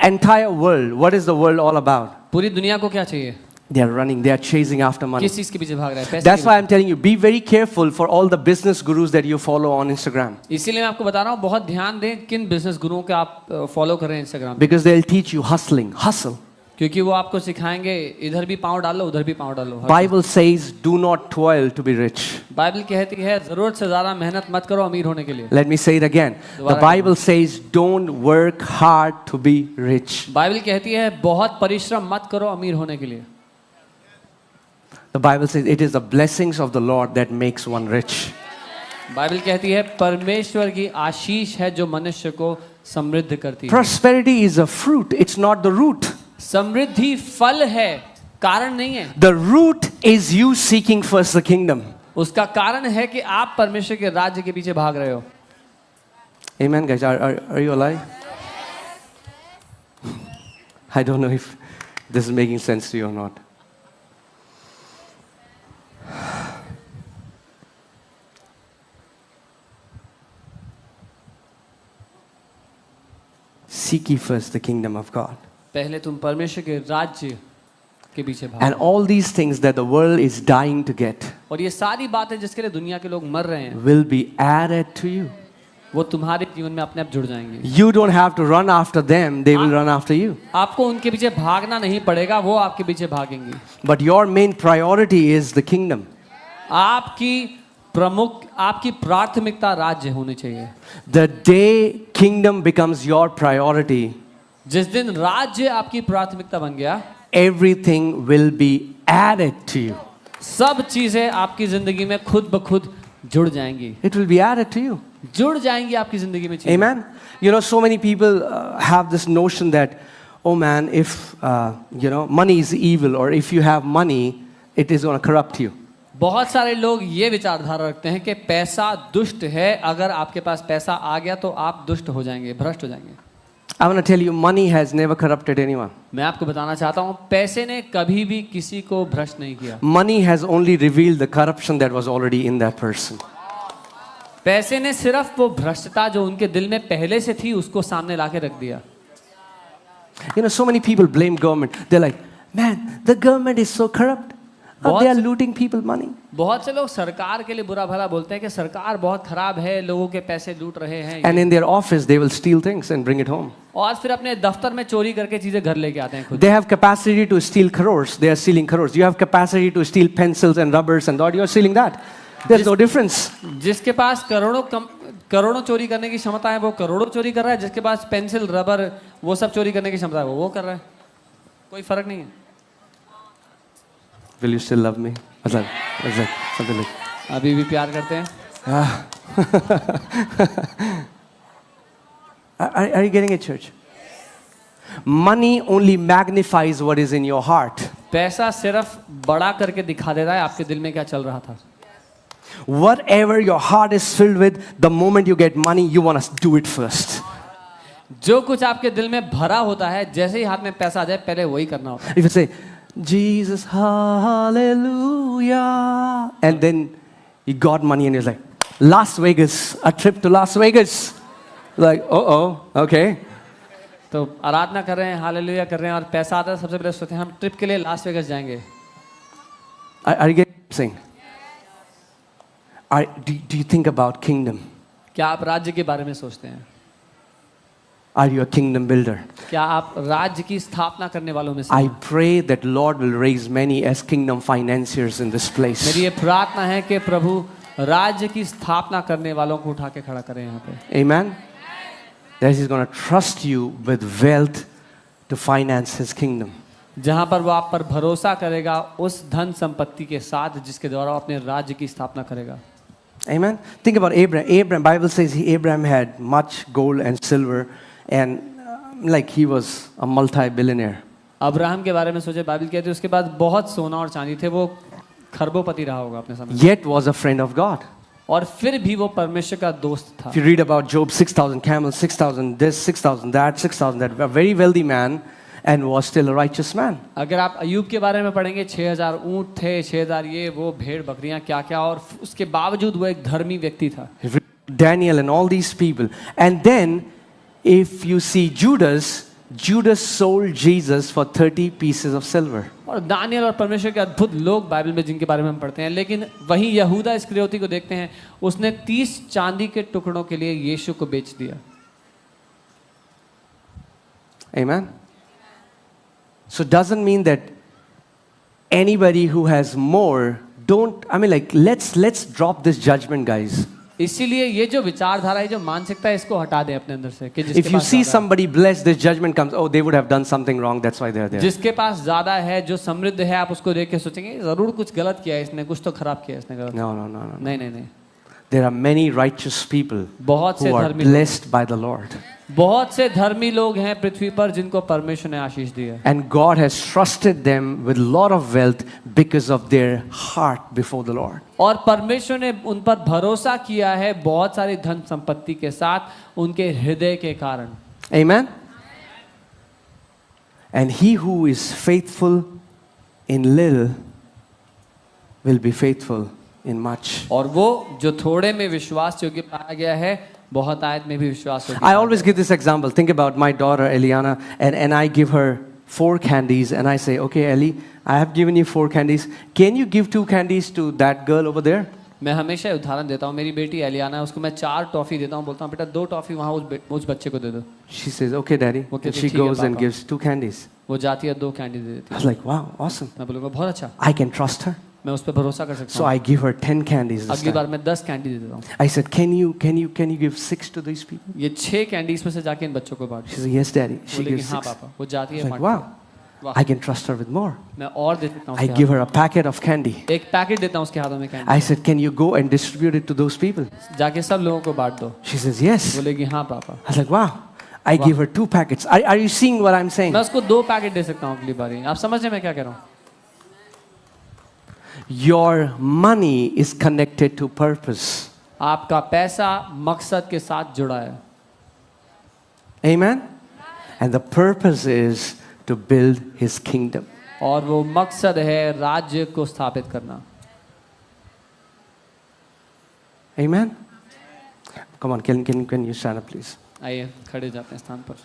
Entire world, what is the world all about? पूरी दुनिया को क्या चाहिए? They are running, they are chasing after money. किस चीज के पीछे भाग रहा है? पैसे That's के why I'm telling you, be very careful for all the business gurus that you follow on Instagram. पीछे. इसीलिए मैं आपको बता रहा हूँ बहुत ध्यान दें किन बिजनेस गुरुओं के आप फॉलो कर रहे हैं Instagram. Because they'll teach you hustle. क्योंकि वो आपको सिखाएंगे इधर भी पाँव डालो उधर भी पाँव डालो. Bible says, do not toil to be rich. Bible कहती है जरूरत से ज्यादा मेहनत मत करो अमीर होने के लिए. Let me say it again. The Bible says, don't work hard to be rich. Bible कहती है बहुत परिश्रम मत करो अमीर होने के लिए. The Bible says, it is the blessings of the Lord that makes one rich. Bible कहती है परमेश्वर की आशीष है जो मनुष्य को समृद्ध करती है. Prosperity is a fruit, it's not the root. समृद्धि फल है कारण नहीं है. The root is you seeking first the kingdom. उसका कारण है कि आप परमेश्वर के राज्य के पीछे भाग रहे हो. Amen, guys. Are you alive? I don't know if this is making sense to you or not. Seek ye first the kingdom of God. पहले तुम परमेश्वर के राज्य के पीछे भागो. And all these things that the world is dying to get और ये सारी बातें जिसके लिए दुनिया के लोग मर रहे हैं will be added to you. वो तुम्हारे जीवन में अपने आप जुड़ जाएंगे. You don't have to run after them, they will run after you. आपको उनके पीछे भागना नहीं पड़ेगा, वो आपके पीछे भागेंगे. But your main priority is the kingdom. आपकी प्राथमिकता राज्य होनी चाहिए. The day kingdom becomes your priority, जिस दिन राज्य आपकी प्राथमिकता बन गया, everything will be added to you. सब चीजें आपकी जिंदगी में खुद ब खुद जुड़ जाएंगी. It will be added to you. जुड़ जाएंगी आपकी जिंदगी में चीजें. Amen. You know, so many people have this notion that, oh man, if money is evil, or if you have money, it is going to corrupt you. बहुत सारे लोग ये विचारधारा रखते हैं कि पैसा दुष्ट है, अगर आपके पास पैसा आ गया तो आप दुष्ट हो जाएंगे, भ्रष्ट हो जाएंगे. I want to tell you, money has never corrupted anyone. मैं आपको बताना चाहता हूँ पैसे ने कभी भी किसी को भ्रष्ट नहीं किया. Money has only revealed the corruption that was already in that person. पैसे ने सिर्फ वो भ्रष्टता जो उनके दिल में पहले से थी उसको सामने लाके रख दिया. You know, so many people blame government. They're like, man, the government is so corrupt. They are looting people money. बहुत से लोग सरकार के लिए बुरा भला बोलते हैं कि सरकार बहुत खराब है, लोगों के पैसे लूट रहे हैं. And in their office, they will steal things and bring it home. और फिर अपने दफ्तर में चोरी करके चीजें घर लेके आते हैं खुद. They have capacity to steal crores. They are stealing crores. You have capacity to steal pencils and rubbers and all. You are stealing that. There's no difference. जिसके पास करोड़ों चोरी करने की क्षमता है वो करोड़ों चोरी कर रहा है, जिसके पास पेंसिल रबर वो सब चोरी करने की क्षमता है वो कर रहा है. कोई फर्क नहीं है. Will you still love me? Something like. अभी भी प्यार करते हैं. Are you getting it, church? Money only magnifies what is in your heart. पैसा सिर्फ बड़ा करके दिखा देता है आपके दिल में क्या चल रहा था. Whatever your heart is filled with, the moment you get money, you want to do it first. जो कुछ आपके दिल में भरा होता है, जैसे ही हाथ में पैसा आ जाए पहले वही करना होता है. If you say, Jesus, hallelujah, and then you got money and you're like, Las Vegas, a trip to Las Vegas. Like, okay. तो आराधना कर रहे हैं, हालेलुया कर रहे हैं और पैसा आता है, सबसे पहले सोचते हैं हम ट्रिप के लिए लास वेगस जाएंगे. Are you getting saying? Do you think about kingdom? क्या आप राज्य के बारे में सोचते हैं? Are you a kingdom builder? क्या आप राज्य की स्थापना करने वालों में से? I pray that Lord will raise many as kingdom financiers in this place. मेरी ये प्रार्थना है कि प्रभु राज्य की स्थापना करने वालों को उठा के खड़ा करें यहाँ पे. Amen. that He's going to trust you with wealth to finance His kingdom. जहाँ पर वो आप पर भरोसा करेगा उस धन संपत्ति के साथ जिसके द्वारा वो अपने राज्य की स्थापना करेगा. Amen. Think about Abraham. Abraham, Bible says Abraham had much gold and silver, and like he was a multi-billionaire. Abraham के बारे में सोचे, बाइबल कहती है उसके पास बहुत सोना और चांदी थे, वो खरबोपति रहा होगा अपने समय. Yet was a friend of God. और फिर भी वो परमेश्वर का दोस्त था. If you read about Job, 6,000 camels, 6,000 this, 6,000 that, 6,000 that, a very wealthy man, and was still a righteous man. अगर आप अयूब के बारे में पढ़ेंगे, 6,000 ऊंट थे, 6,000 ये वो भेड़ बकरियां क्या क्या, और उसके बावजूद वो एक धर्मी व्यक्ति था. Daniel and all these people. And then if you see Judas sold Jesus for 30 pieces of silver. और दानियल और परमेश्वर के अद्भुत लोग बाइबल में जिनके बारे में हम पढ़ते हैं, लेकिन वहीं यहूदा इस्करियोती को देखते हैं, उसने 30 चांदी के टुकड़ों के लिए यीशु को बेच दिया. Amen. So it doesn't mean that anybody who has more let's drop this judgment, guys. इसीलिए ये जो विचारधारा है, जो मानसिकता है, इसको हटा दें अपने अंदर से कि If you see somebody blessed, this judgment comes, oh, they would have done something wrong, that's why they are there. जिसके पास ज्यादा है, जो समृद्ध है, आप उसको देख के सोचेंगे जरूर कुछ गलत किया है इसने, कुछ तो खराब किया है इसने गलत. No. नहीं. There are many righteous people बहुत से who are धर्मी blessed by the Lord. बहुत से धर्मी लोग हैं पृथ्वी पर जिनको परमेश्वर ने आशीष दी है. And God has trusted them with a lot of wealth because of their heart before the Lord. और परमेश्वर ने उन पर भरोसा किया है बहुत सारी धन संपत्ति के साथ उनके हृदय के कारण. Amen. And he who is faithful in little will be faithful in much. और वो जो थोड़े में विश्वास योग्य पाया गया है, बहुत आयत में भी विश्वास योग्य. I always give this example. Think about my daughter Eliana, and I give her 4 candies, and I say, okay, Ellie, I have given you 4 candies. Can you give 2 candies to that girl over there? मैं हमेशा उदाहरण देता हूँ. मेरी बेटी एलियाना है, उसको मैं 4 टॉफी देता हूँ, बोलता हूँ बेटा 2 टॉफी वहाँ उस बच्चे को दे दो. She says, okay, Daddy. And she goes and gives 2 candies. वो जाती है 2 कैंडी दे देती I है. was like, wow, awesome. मैं बोलूँगा बहुत अच्छा, I can trust her. मैं उस पर भरोसा कर सकता So हूँ. I give her 10 candies this अगली बार time. मैं 10 कैंडी दे देता हूँ. I said, can you give 6 to these people? ये 6 कैंडी इसमें से जाके इन बच्चों को बांट. She said, yes, Daddy. She बोलेगी gives हाँ 6. पापा. वो जाती I है was like, बांटती wow, है. वाह, I can trust her with more. मैं और दे सकता हूँ. I give her a packet of candy. एक पैकेट देता हूँ उसके हाथों में candy. I said, can you go and distribute it to those people? जाके सब लोगों को बांट दो. She says, yes. बोलेगी हाँ पापा. I was like, wow. I give her 2 packets. Are you seeing what I'm saying? मैं उसको 2 पैकेट दे सकता हूँ अगली बारी. आप समझ रहे हैं मैं क्या कह रहा हूँ? Your money is connected to purpose. आपका पैसा मकसद के साथ जुड़ा है. Amen? And the purpose is to build His kingdom. और वो मकसद है राज्य को स्थापित करना. Amen? Come on, can you stand up, please? आइए खड़े जाते हैं स्थान पर.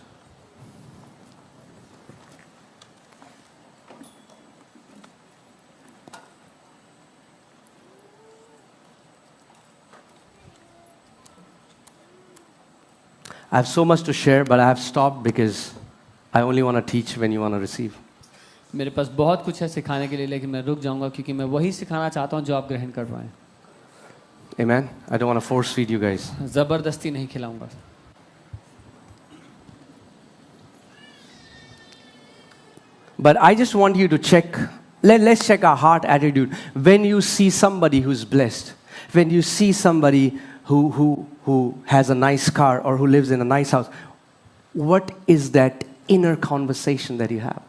I have so much to share, but I have stopped because I only want to teach when you want to receive. मेरे पास बहुत कुछ है सिखाने के लिए, लेकिन मैं रुक जाऊंगा क्योंकि मैं वही सिखाना चाहता हूं जो आप ग्रहण कर पाएं. Amen? I don't want to force feed you guys. जबरदस्ती नहीं खिलाऊंगा. But I just want you to check, let's check our heart attitude. When you see somebody who's blessed, when you see somebody who has a nice car or who lives in a nice house, what is that inner conversation that you have?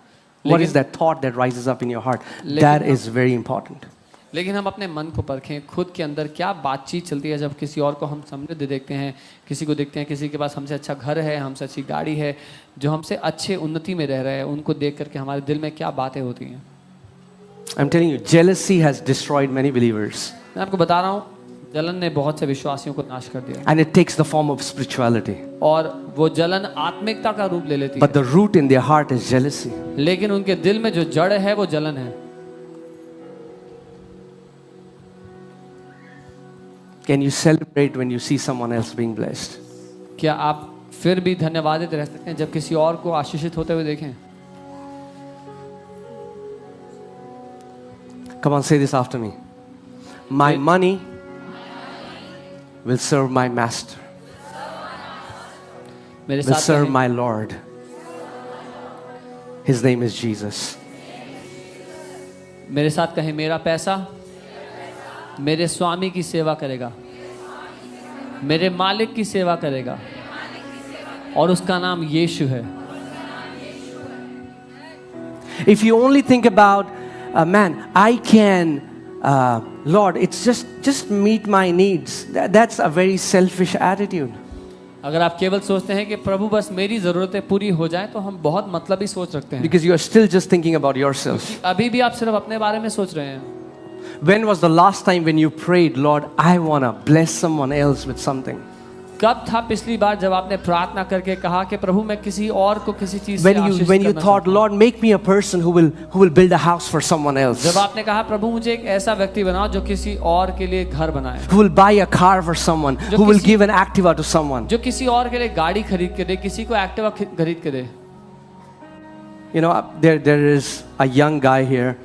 What is that thought that rises up in your heart? That is very important. लेकिन हम अपने मन को परखें, खुद के अंदर क्या बातचीत चलती है जब किसी और को हम समृद्ध देखते हैं, किसी को देखते हैं, किसी के पास हमसे अच्छा घर है, हमसे अच्छी गाड़ी है, जो हमसे अच्छे उन्नति में रह रहे हैं, उनको देख करके हमारे दिल में क्या बातें होती हैं. I'm telling you, jealousy has destroyed many believers. मैं आपको बता रहा हूँ, जलन ने बहुत से विश्वासियों को नाश कर दिया. And it takes the form of spirituality. और वो जलन आत्मिकता का रूप ले लेती But the root in their heart is jealousy. है, लेकिन उनके दिल में जो जड़ है वो जलन है. Can you celebrate when you see someone else being blessed? क्या आप फिर भी धन्यवादित रह सकते हैं जब किसी और को आशीषित होते हुए देखें? Come on, say this after me. My money will serve my master. मेरे will साथ serve कहें, my Lord. His name is Jesus. मेरे साथ कहें, मेरा पैसा मेरे स्वामी की सेवा करेगा, मेरे मालिक की सेवा करेगा, और उसका नाम यीशु है। If you only think about, man, I can, Lord, it's just meet my needs. That's a very selfish attitude. अगर आप केवल सोचते हैं कि प्रभु बस मेरी ज़रूरतें पूरी हो जाएं, तो हम बहुत मतलबी सोच रखते हैं। Because you are still just thinking about yourself. अभी भी आप सिर्फ अपने बारे में सोच रहे हैं। When was the last time when you prayed, Lord, I want to bless someone else with something? कब था पिछली बार जब आपने प्रार्थना करके कहा कि प्रभु मैं किसी और को किसी चीज से आशीष When you करना thought, चाहता हूं? Lord, make me a person who will build a house for someone else, जब आपने कहा प्रभु मुझे एक ऐसा व्यक्ति बनाओ जो किसी और के लिए घर बनाए, who will buy a car for someone, who will give an Activa to someone. जो किसी और के लिए गाड़ी खरीद के दे, किसी को एक्टिवा खरीद के दे। You know, there is a young guy here,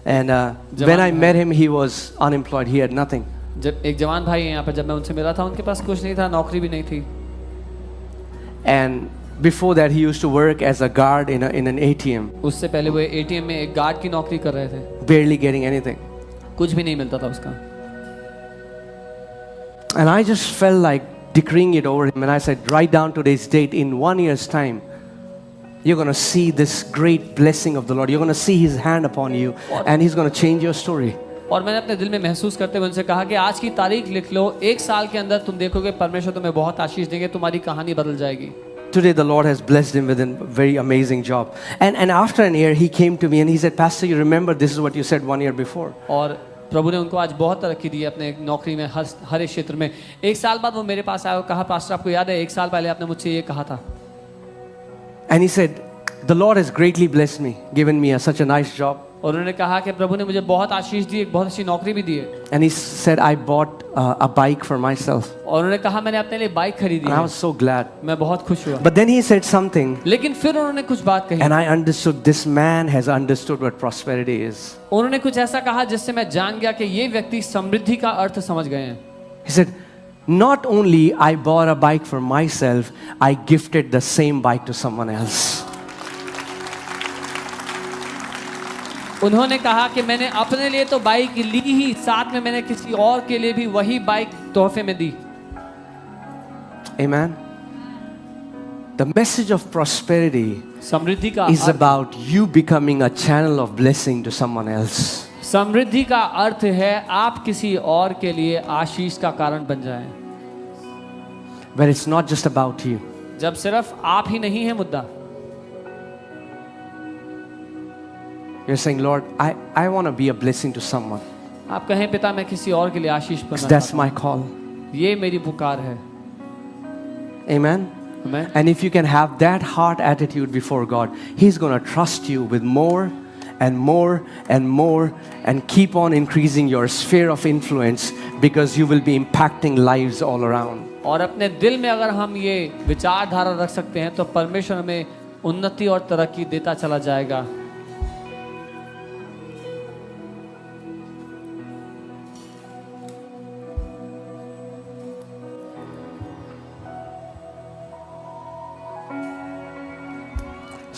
and when I met him, he was unemployed. He had nothing. जब एक जवान भाई है यहाँ पर, जब मैं उनसे मिला था उनके पास कुछ नहीं था, नौकरी भी नहीं थी। And before that, he used to work as a guard in an ATM, उससे पहले वो एटीएम में एक गार्ड की नौकरी कर रहे थे, barely getting anything. कुछ भी नहीं मिलता था उसका। And I just felt like decreeing it over him, and I said, write down today's date. In 1 year's time, you're going to see this great blessing of the Lord. You're going to see His hand upon you, and He's going to change your story. और मैंने अपने दिल में महसूस करते हुए उनसे कहा कि आज की तारीख लिख लो, 1 साल के अंदर तुम देखोगे परमेश्वर तुम्हें बहुत आशीष देंगे, तुम्हारी कहानी बदल जाएगी। Today the Lord has blessed him with a very amazing job. And after an year, he came to me and he said, Pastor, you remember this is what you said 1 year before. और प्रभु ने उनको आज बहुत तरक्की दी है अपने नौकरी में, हर एक क्षेत्र में। 1 साल बाद वो मेरे पास आया और कहा, पास्टर आपको याद है 1 साल पहले आपने मुझसे ये कहा था। And he said, the Lord has greatly blessed me, given me such a nice job. और उन्होंने कहा कि प्रभु ने मुझे बहुत आशीष दी, एक बहुत अच्छी नौकरी भी दी है। And he said, I bought a bike for myself. और उन्होंने कहा मैंने अपने लिए बाइक खरीदी And I है। was so glad. मैं बहुत खुश हुआ। But then he said something, लेकिन फिर उन्होंने कुछ बात कही, and I understood this man has understood what prosperity is. उन्होंने कुछ ऐसा कहा जिससे मैं जान गया कि ये व्यक्ति समृद्धि का अर्थ समझ गए हैं। He said, not only I bought a bike for myself, I gifted the same bike to someone else. उन्होंने कहा कि मैंने अपने लिए तो बाइक ली ही, साथ में मैंने किसी और के लिए भी वही बाइक तोहफे में दी। Amen. The message of prosperity समृद्धि का is about you becoming a channel of blessing to someone else. समृद्धि का अर्थ है आप किसी और के लिए आशीष का कारण बन जाएं। Where it's not just about you. जब सिर्फ आप ही नहीं है मुद्दा। You're saying, Lord, I want to be a blessing to someone. आप कहें पिता मैं किसी और के लिए आशीष बनना That's चाहता my call. हूं। ये मेरी पुकार है। Amen. Amen. And if you can have that heart attitude before God, He's going to trust you with more and more and more and keep on increasing your sphere of influence because you will be impacting lives all around. और अपने दिल में अगर हम ये विचारधारा रख सकते हैं तो परमेश्वर हमें उन्नति और तरक्की देता चला जाएगा।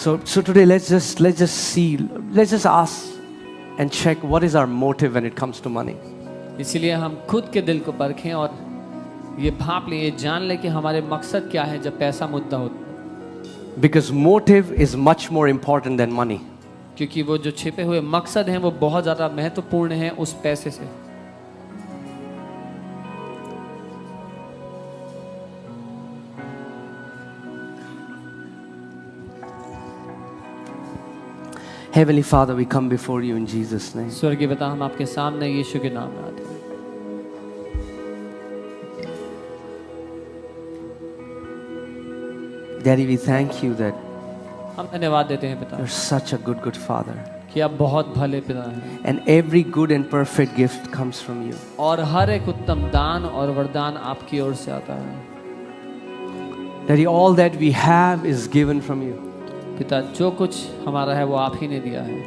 So today let's just ask and check what is our motive when it comes to money. इसलिए हम खुद के दिल को परखें और ये भांप लें, ये जान लें कि हमारे मकसद क्या है जब पैसा मुद्दा होता है। Because motive is much more important than money. क्योंकि वो जो छिपे हुए मकसद हैं वो बहुत ज़्यादा महत्वपूर्ण हैं उस पैसे से। Heavenly Father, we come before you in Jesus' name. स्वर्गीय पिता हम आपके सामने यीशु के नाम में आते हैं। Daddy, we thank you that हम धन्यवाद देते हैं पिता you're such a good Father. कि आप बहुत भले पिता हैं And every good and perfect gift comes from you. और हर एक उत्तम दान और वरदान आपकी ओर से आता है। Daddy, all that we have is given from you. पिता जो कुछ हमारा है वो आप ही ने दिया है।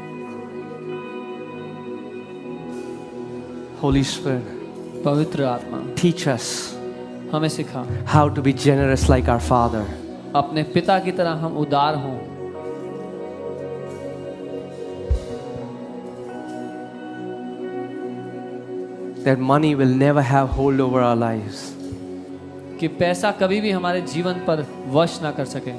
Holy Spirit, पवित्र आत्मा teach us हमें सिखा how to be generous like our Father. अपने पिता की तरह हम उदार हों, that money will never have hold over our lives. कि पैसा कभी भी हमारे जीवन पर वश ना कर सके।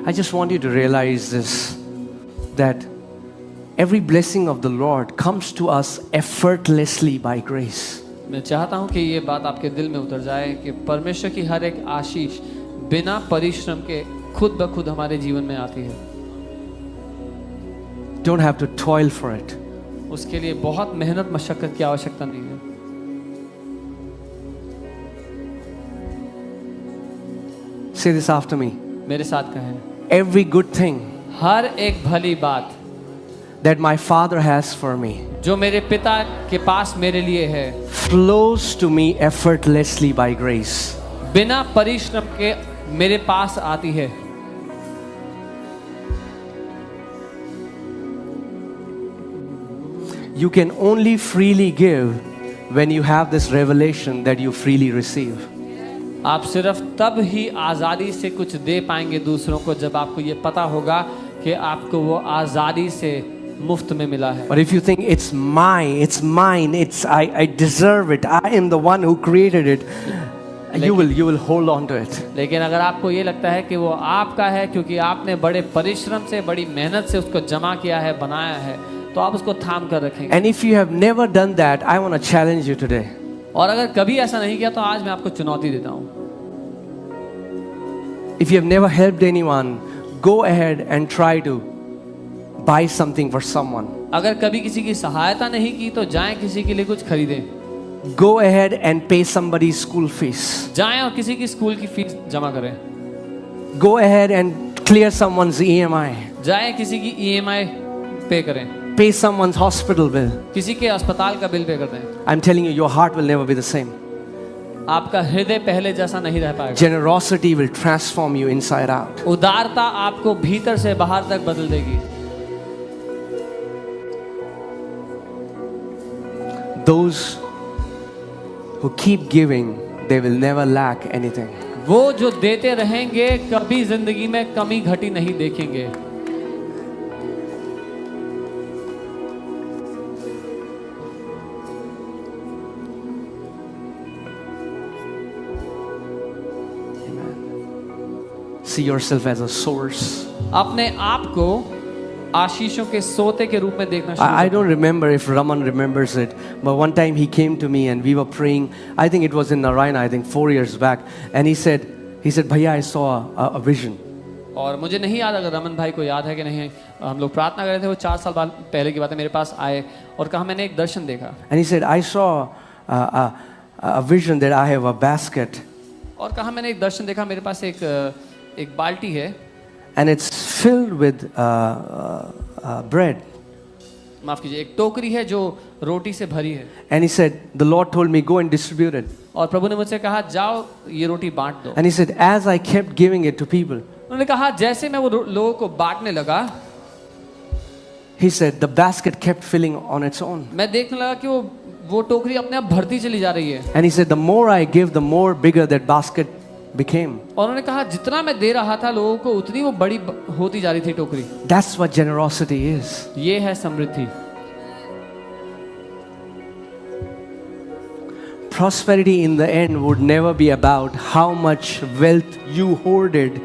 I just want you to realize this, that every blessing of the Lord comes to us effortlessly by grace. मैं चाहता हूं कि ये बात आपके दिल में उतर जाए कि परमेश्वर की हर एक आशीष बिना परिश्रम के खुद ब खुद हमारे जीवन में आती है। Don't have to toil for it. उसके लिए बहुत मेहनत मशक्कत की आवश्यकता नहीं है। Say this after me. मेरे साथ कहें, Every good thing हर एक भली बात that my Father has for me जो मेरे पिता के पास मेरे लिए है, flows to me effortlessly by grace. बिना परिश्रम के मेरे पास आती है। You can only freely give when you have this revelation that you freely receive. आप सिर्फ तब ही आज़ादी से कुछ दे पाएंगे दूसरों को जब आपको ये पता होगा कि आपको वो आज़ादी से मुफ्त में मिला है। But if you think it's mine, I deserve it, I am the one who created it, you will hold on to it. लेकिन अगर आपको ये लगता है कि वो आपका है क्योंकि आपने बड़े परिश्रम से, बड़ी मेहनत से उसको जमा किया है, बनाया है, तो आप उसको थाम कर रखेंगे। And if you have never done that, I want to challenge you today. और अगर कभी ऐसा नहीं किया तो आज मैं आपको चुनौती देता हूँ। If you have never helped anyone, go ahead and try to buy something for someone. अगर कभी किसी की सहायता नहीं की तो जाएं किसी के लिए कुछ खरीदें। Go ahead and pay somebody's school fees. जाएं और किसी की स्कूल की फीस जमा करें। Go ahead and clear someone's EMI. जाएं किसी की EMI पे करें। Pay someone's hospital bill. किसी के अस्पताल का बिल पे कर दें। I'm telling you, your heart will never be the same. आपका हृदय पहले जैसा नहीं रह पाएगा। Generosity will transform you inside out. उदारता आपको भीतर से बाहर तक बदल देगी। Those who keep giving, they will never lack anything. वो जो देते रहेंगे कभी जिंदगी में कमी घटी नहीं देखेंगे। See yourself as a source. अपने आप को आशीषों के सोते के रूप में देखना शुरू I don't remember if Raman remembers it, but one time he came to me and we were praying. I think it was in Narayana, I think 4 years back, and he said, "Bhaiya, I saw a vision." और मुझे नहीं याद अगर रमन भाई को याद है कि नहीं, हम लोग प्रार्थना कर रहे थे, वो 4 साल बाद पहले की बात है, मेरे पास आए और कहा मैंने एक दर्शन देखा। And he said, "I saw a vision that I have a basket." और कहा मैंने एक दर्शन देखा, मेरे पास एक बाल्टी है and it's filled with bread. माफ कीजिए, एक टोकरी है जो रोटी से भरी है। And he said, the Lord told me, go and distribute it. और प्रभु ने मुझसे कहा जाओ ये रोटी बांट दो। And he said, as I kept giving it to people, उन्होंने कहा जैसे मैं वो लोगों को बांटने लगा, he said, the basket kept filling on its own. मैं देखने लगा कि वो टोकरी अपने आप भरती चली जा रही है। And he said, the more I give, the more bigger that basket became. और उन्होंने कहा जितना मैं दे रहा था लोगों को उतनी वो बड़ी होती जा रही थी टोकरी। That's what generosity is. ये है समृद्धि। Prosperity in the end would never be about how much wealth you hoarded.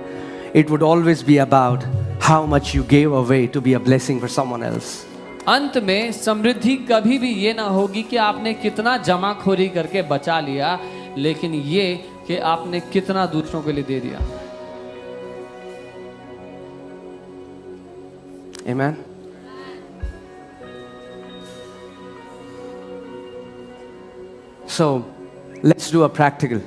It would always be about how much you gave away to be a blessing for someone else. अंत में समृद्धि कभी भी ये ना होगी कि आपने कितना जमाखोरी करके बचा लिया, लेकिन ये कि आपने कितना दूसरों के लिए दे दिया। Amen. So, let's do a practical.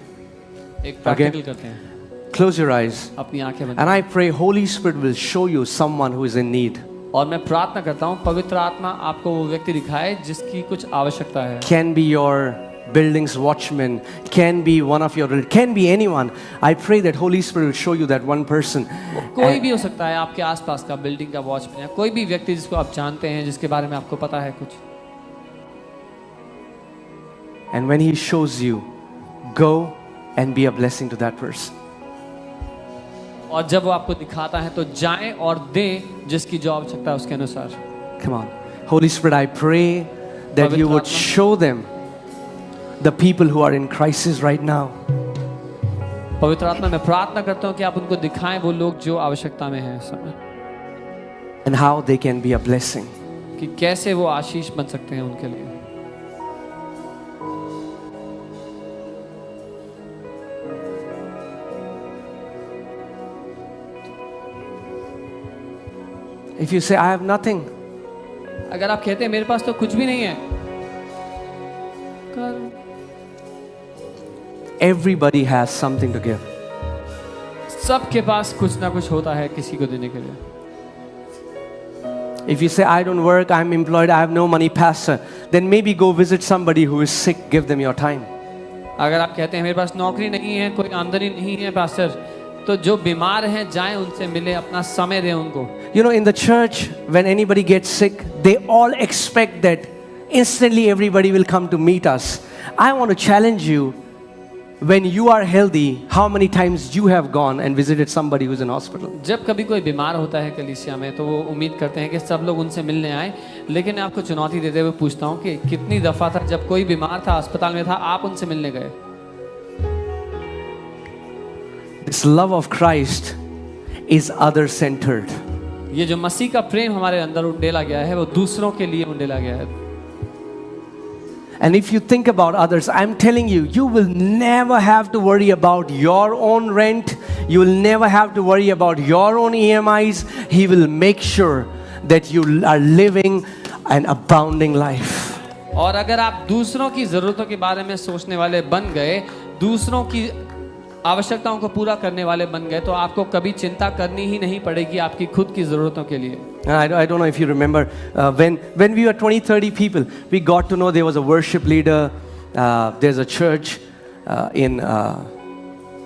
एक प्रैक्टिकल करते हैं। Close your eyes. अपनी आंखें बंद। And I pray Holy Spirit will show you someone who is in need. और मैं प्रार्थना करता हूँ पवित्र आत्मा आपको वो व्यक्ति दिखाए जिसकी कुछ आवश्यकता है. Can be your building's watchman, can be one of your, can be anyone. I pray that Holy Spirit will show you that one person. कोई भी हो सकता है, आपके आसपास का बिल्डिंग का वॉचमैन या कोई भी व्यक्ति जिसको आप जानते हैं, जिसके बारे में आपको पता है कुछ. And when he shows you, go and be a blessing to that person. और जब वो आपको दिखाता है तो जाएं और दें जिसकी जो आवश्यकता है उसके अनुसार. Come on. Holy Spirit, I pray that you would show them the people who are in crisis right now. पवित्र आत्मा, मैं प्रार्थना करता हूँ कि आप उनको दिखाएं वो लोग जो आवश्यकता में हैं इस समय. And how they can be a blessing. कि कैसे वो आशीष बन सकते हैं उनके लिए. If you say, I have nothing, अगर आप कहते हैं मेरे पास तो कुछ भी नहीं है, everybody has something to give. सबके पास कुछ ना कुछ होता है किसी को देने के लिए. If you say, I don't work, I'm employed, I have no money, pastor, then maybe go visit somebody who is sick, give them your time. अगर आप कहते हैं मेरे पास नौकरी नहीं है, कोई आमदनी नहीं है पास्टर, तो जो बीमार हैं जाएं उनसे मिले, अपना समय दें उनको. You know, in the church, when anybody gets sick, they all expect that instantly everybody will come to meet us. I want to challenge you, when you are healthy, how many times you have gone and visited somebody who's in hospital? जब कभी कोई बीमार होता है कलीसिया में तो वो उम्मीद करते हैं कि सब लोग उनसे मिलने आए, लेकिन मैं आपको चुनौती देते हुए पूछता हूँ कि कितनी दफ़ा था जब कोई बीमार था, अस्पताल में था, आप उनसे मिलने गए? This love of Christ is other-centered. ये जो मसीह का प्रेम हमारे अंदर उंडेला गया है वो दूसरों के लिए उंडेला गया है. And if you think about others, I'm telling you, you will never have to worry about your own rent. You will never have to worry about your own EMIs. He will make sure that you are living an abounding life. और अगर आप दूसरों की ज़रूरतों के बारे में सोचने वाले बन गए, दूसरों की आवश्यकताओं को पूरा करने वाले बन गए, तो आपको कभी चिंता करनी ही नहीं पड़ेगी आपकी खुद की ज़रूरतों के लिए. I don't know if you remember, when we were 20-30 people, we got to know there was a worship leader. There's a church in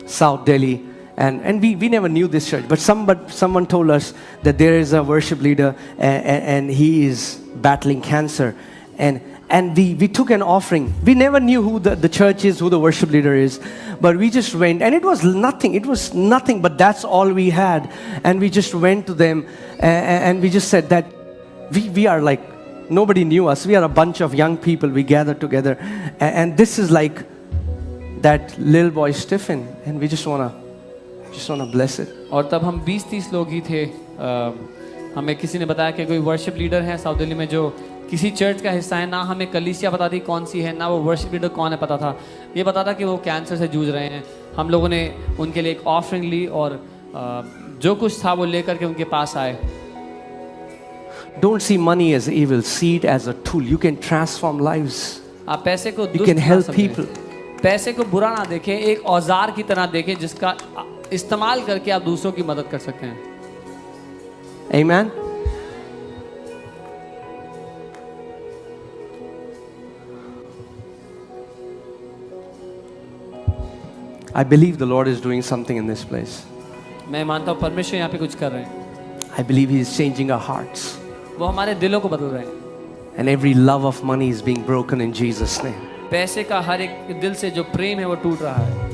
South Delhi. And we never knew this church. But someone told us that there is a worship leader and he is battling cancer. And we took an offering. We never knew who the church is, who the worship leader is. But we just went, and it was nothing, but that's all we had. And we just went to them, and we just said that we are like, nobody knew us. We are a bunch of young people. We gathered together. And this is like that little boy Stephen. And we just want to bless it. और तब हम 20-30 लोग ही थे. हमें किसी ने बताया कि कोई वर्शिप लीडर है साउथ दिल्ली में जो किसी चर्च का हिस्सा है. ना हमें कलीसिया पता थी कौन सी है, ना वो वर्शिप लीडर कौन है पता था. ये पता था कि वो कैंसर से जूझ रहे हैं. हम लोगों ने उनके लिए एक ऑफरिंग ली और जो कुछ था वो लेकर के उनके पास आए. Don't see money as evil. See it as a tool. You can transform lives. आप पैसे को You can help people. पैसे को बुरा ना देखें, एक औजार की तरह देखें जिसका इस्तेमाल करके आप दूसरों की मदद कर सकते हैं. Amen. I believe the Lord is doing something in this place. मैं मानता हूँ परमेश्वर यहाँ पे कुछ कर रहे हैं. I believe He is changing our hearts. वो हमारे दिलों को बदल रहे हैं. And every love of money is being broken in Jesus' name. पैसे का हर एक दिल से जो प्रेम है वो टूट रहा है.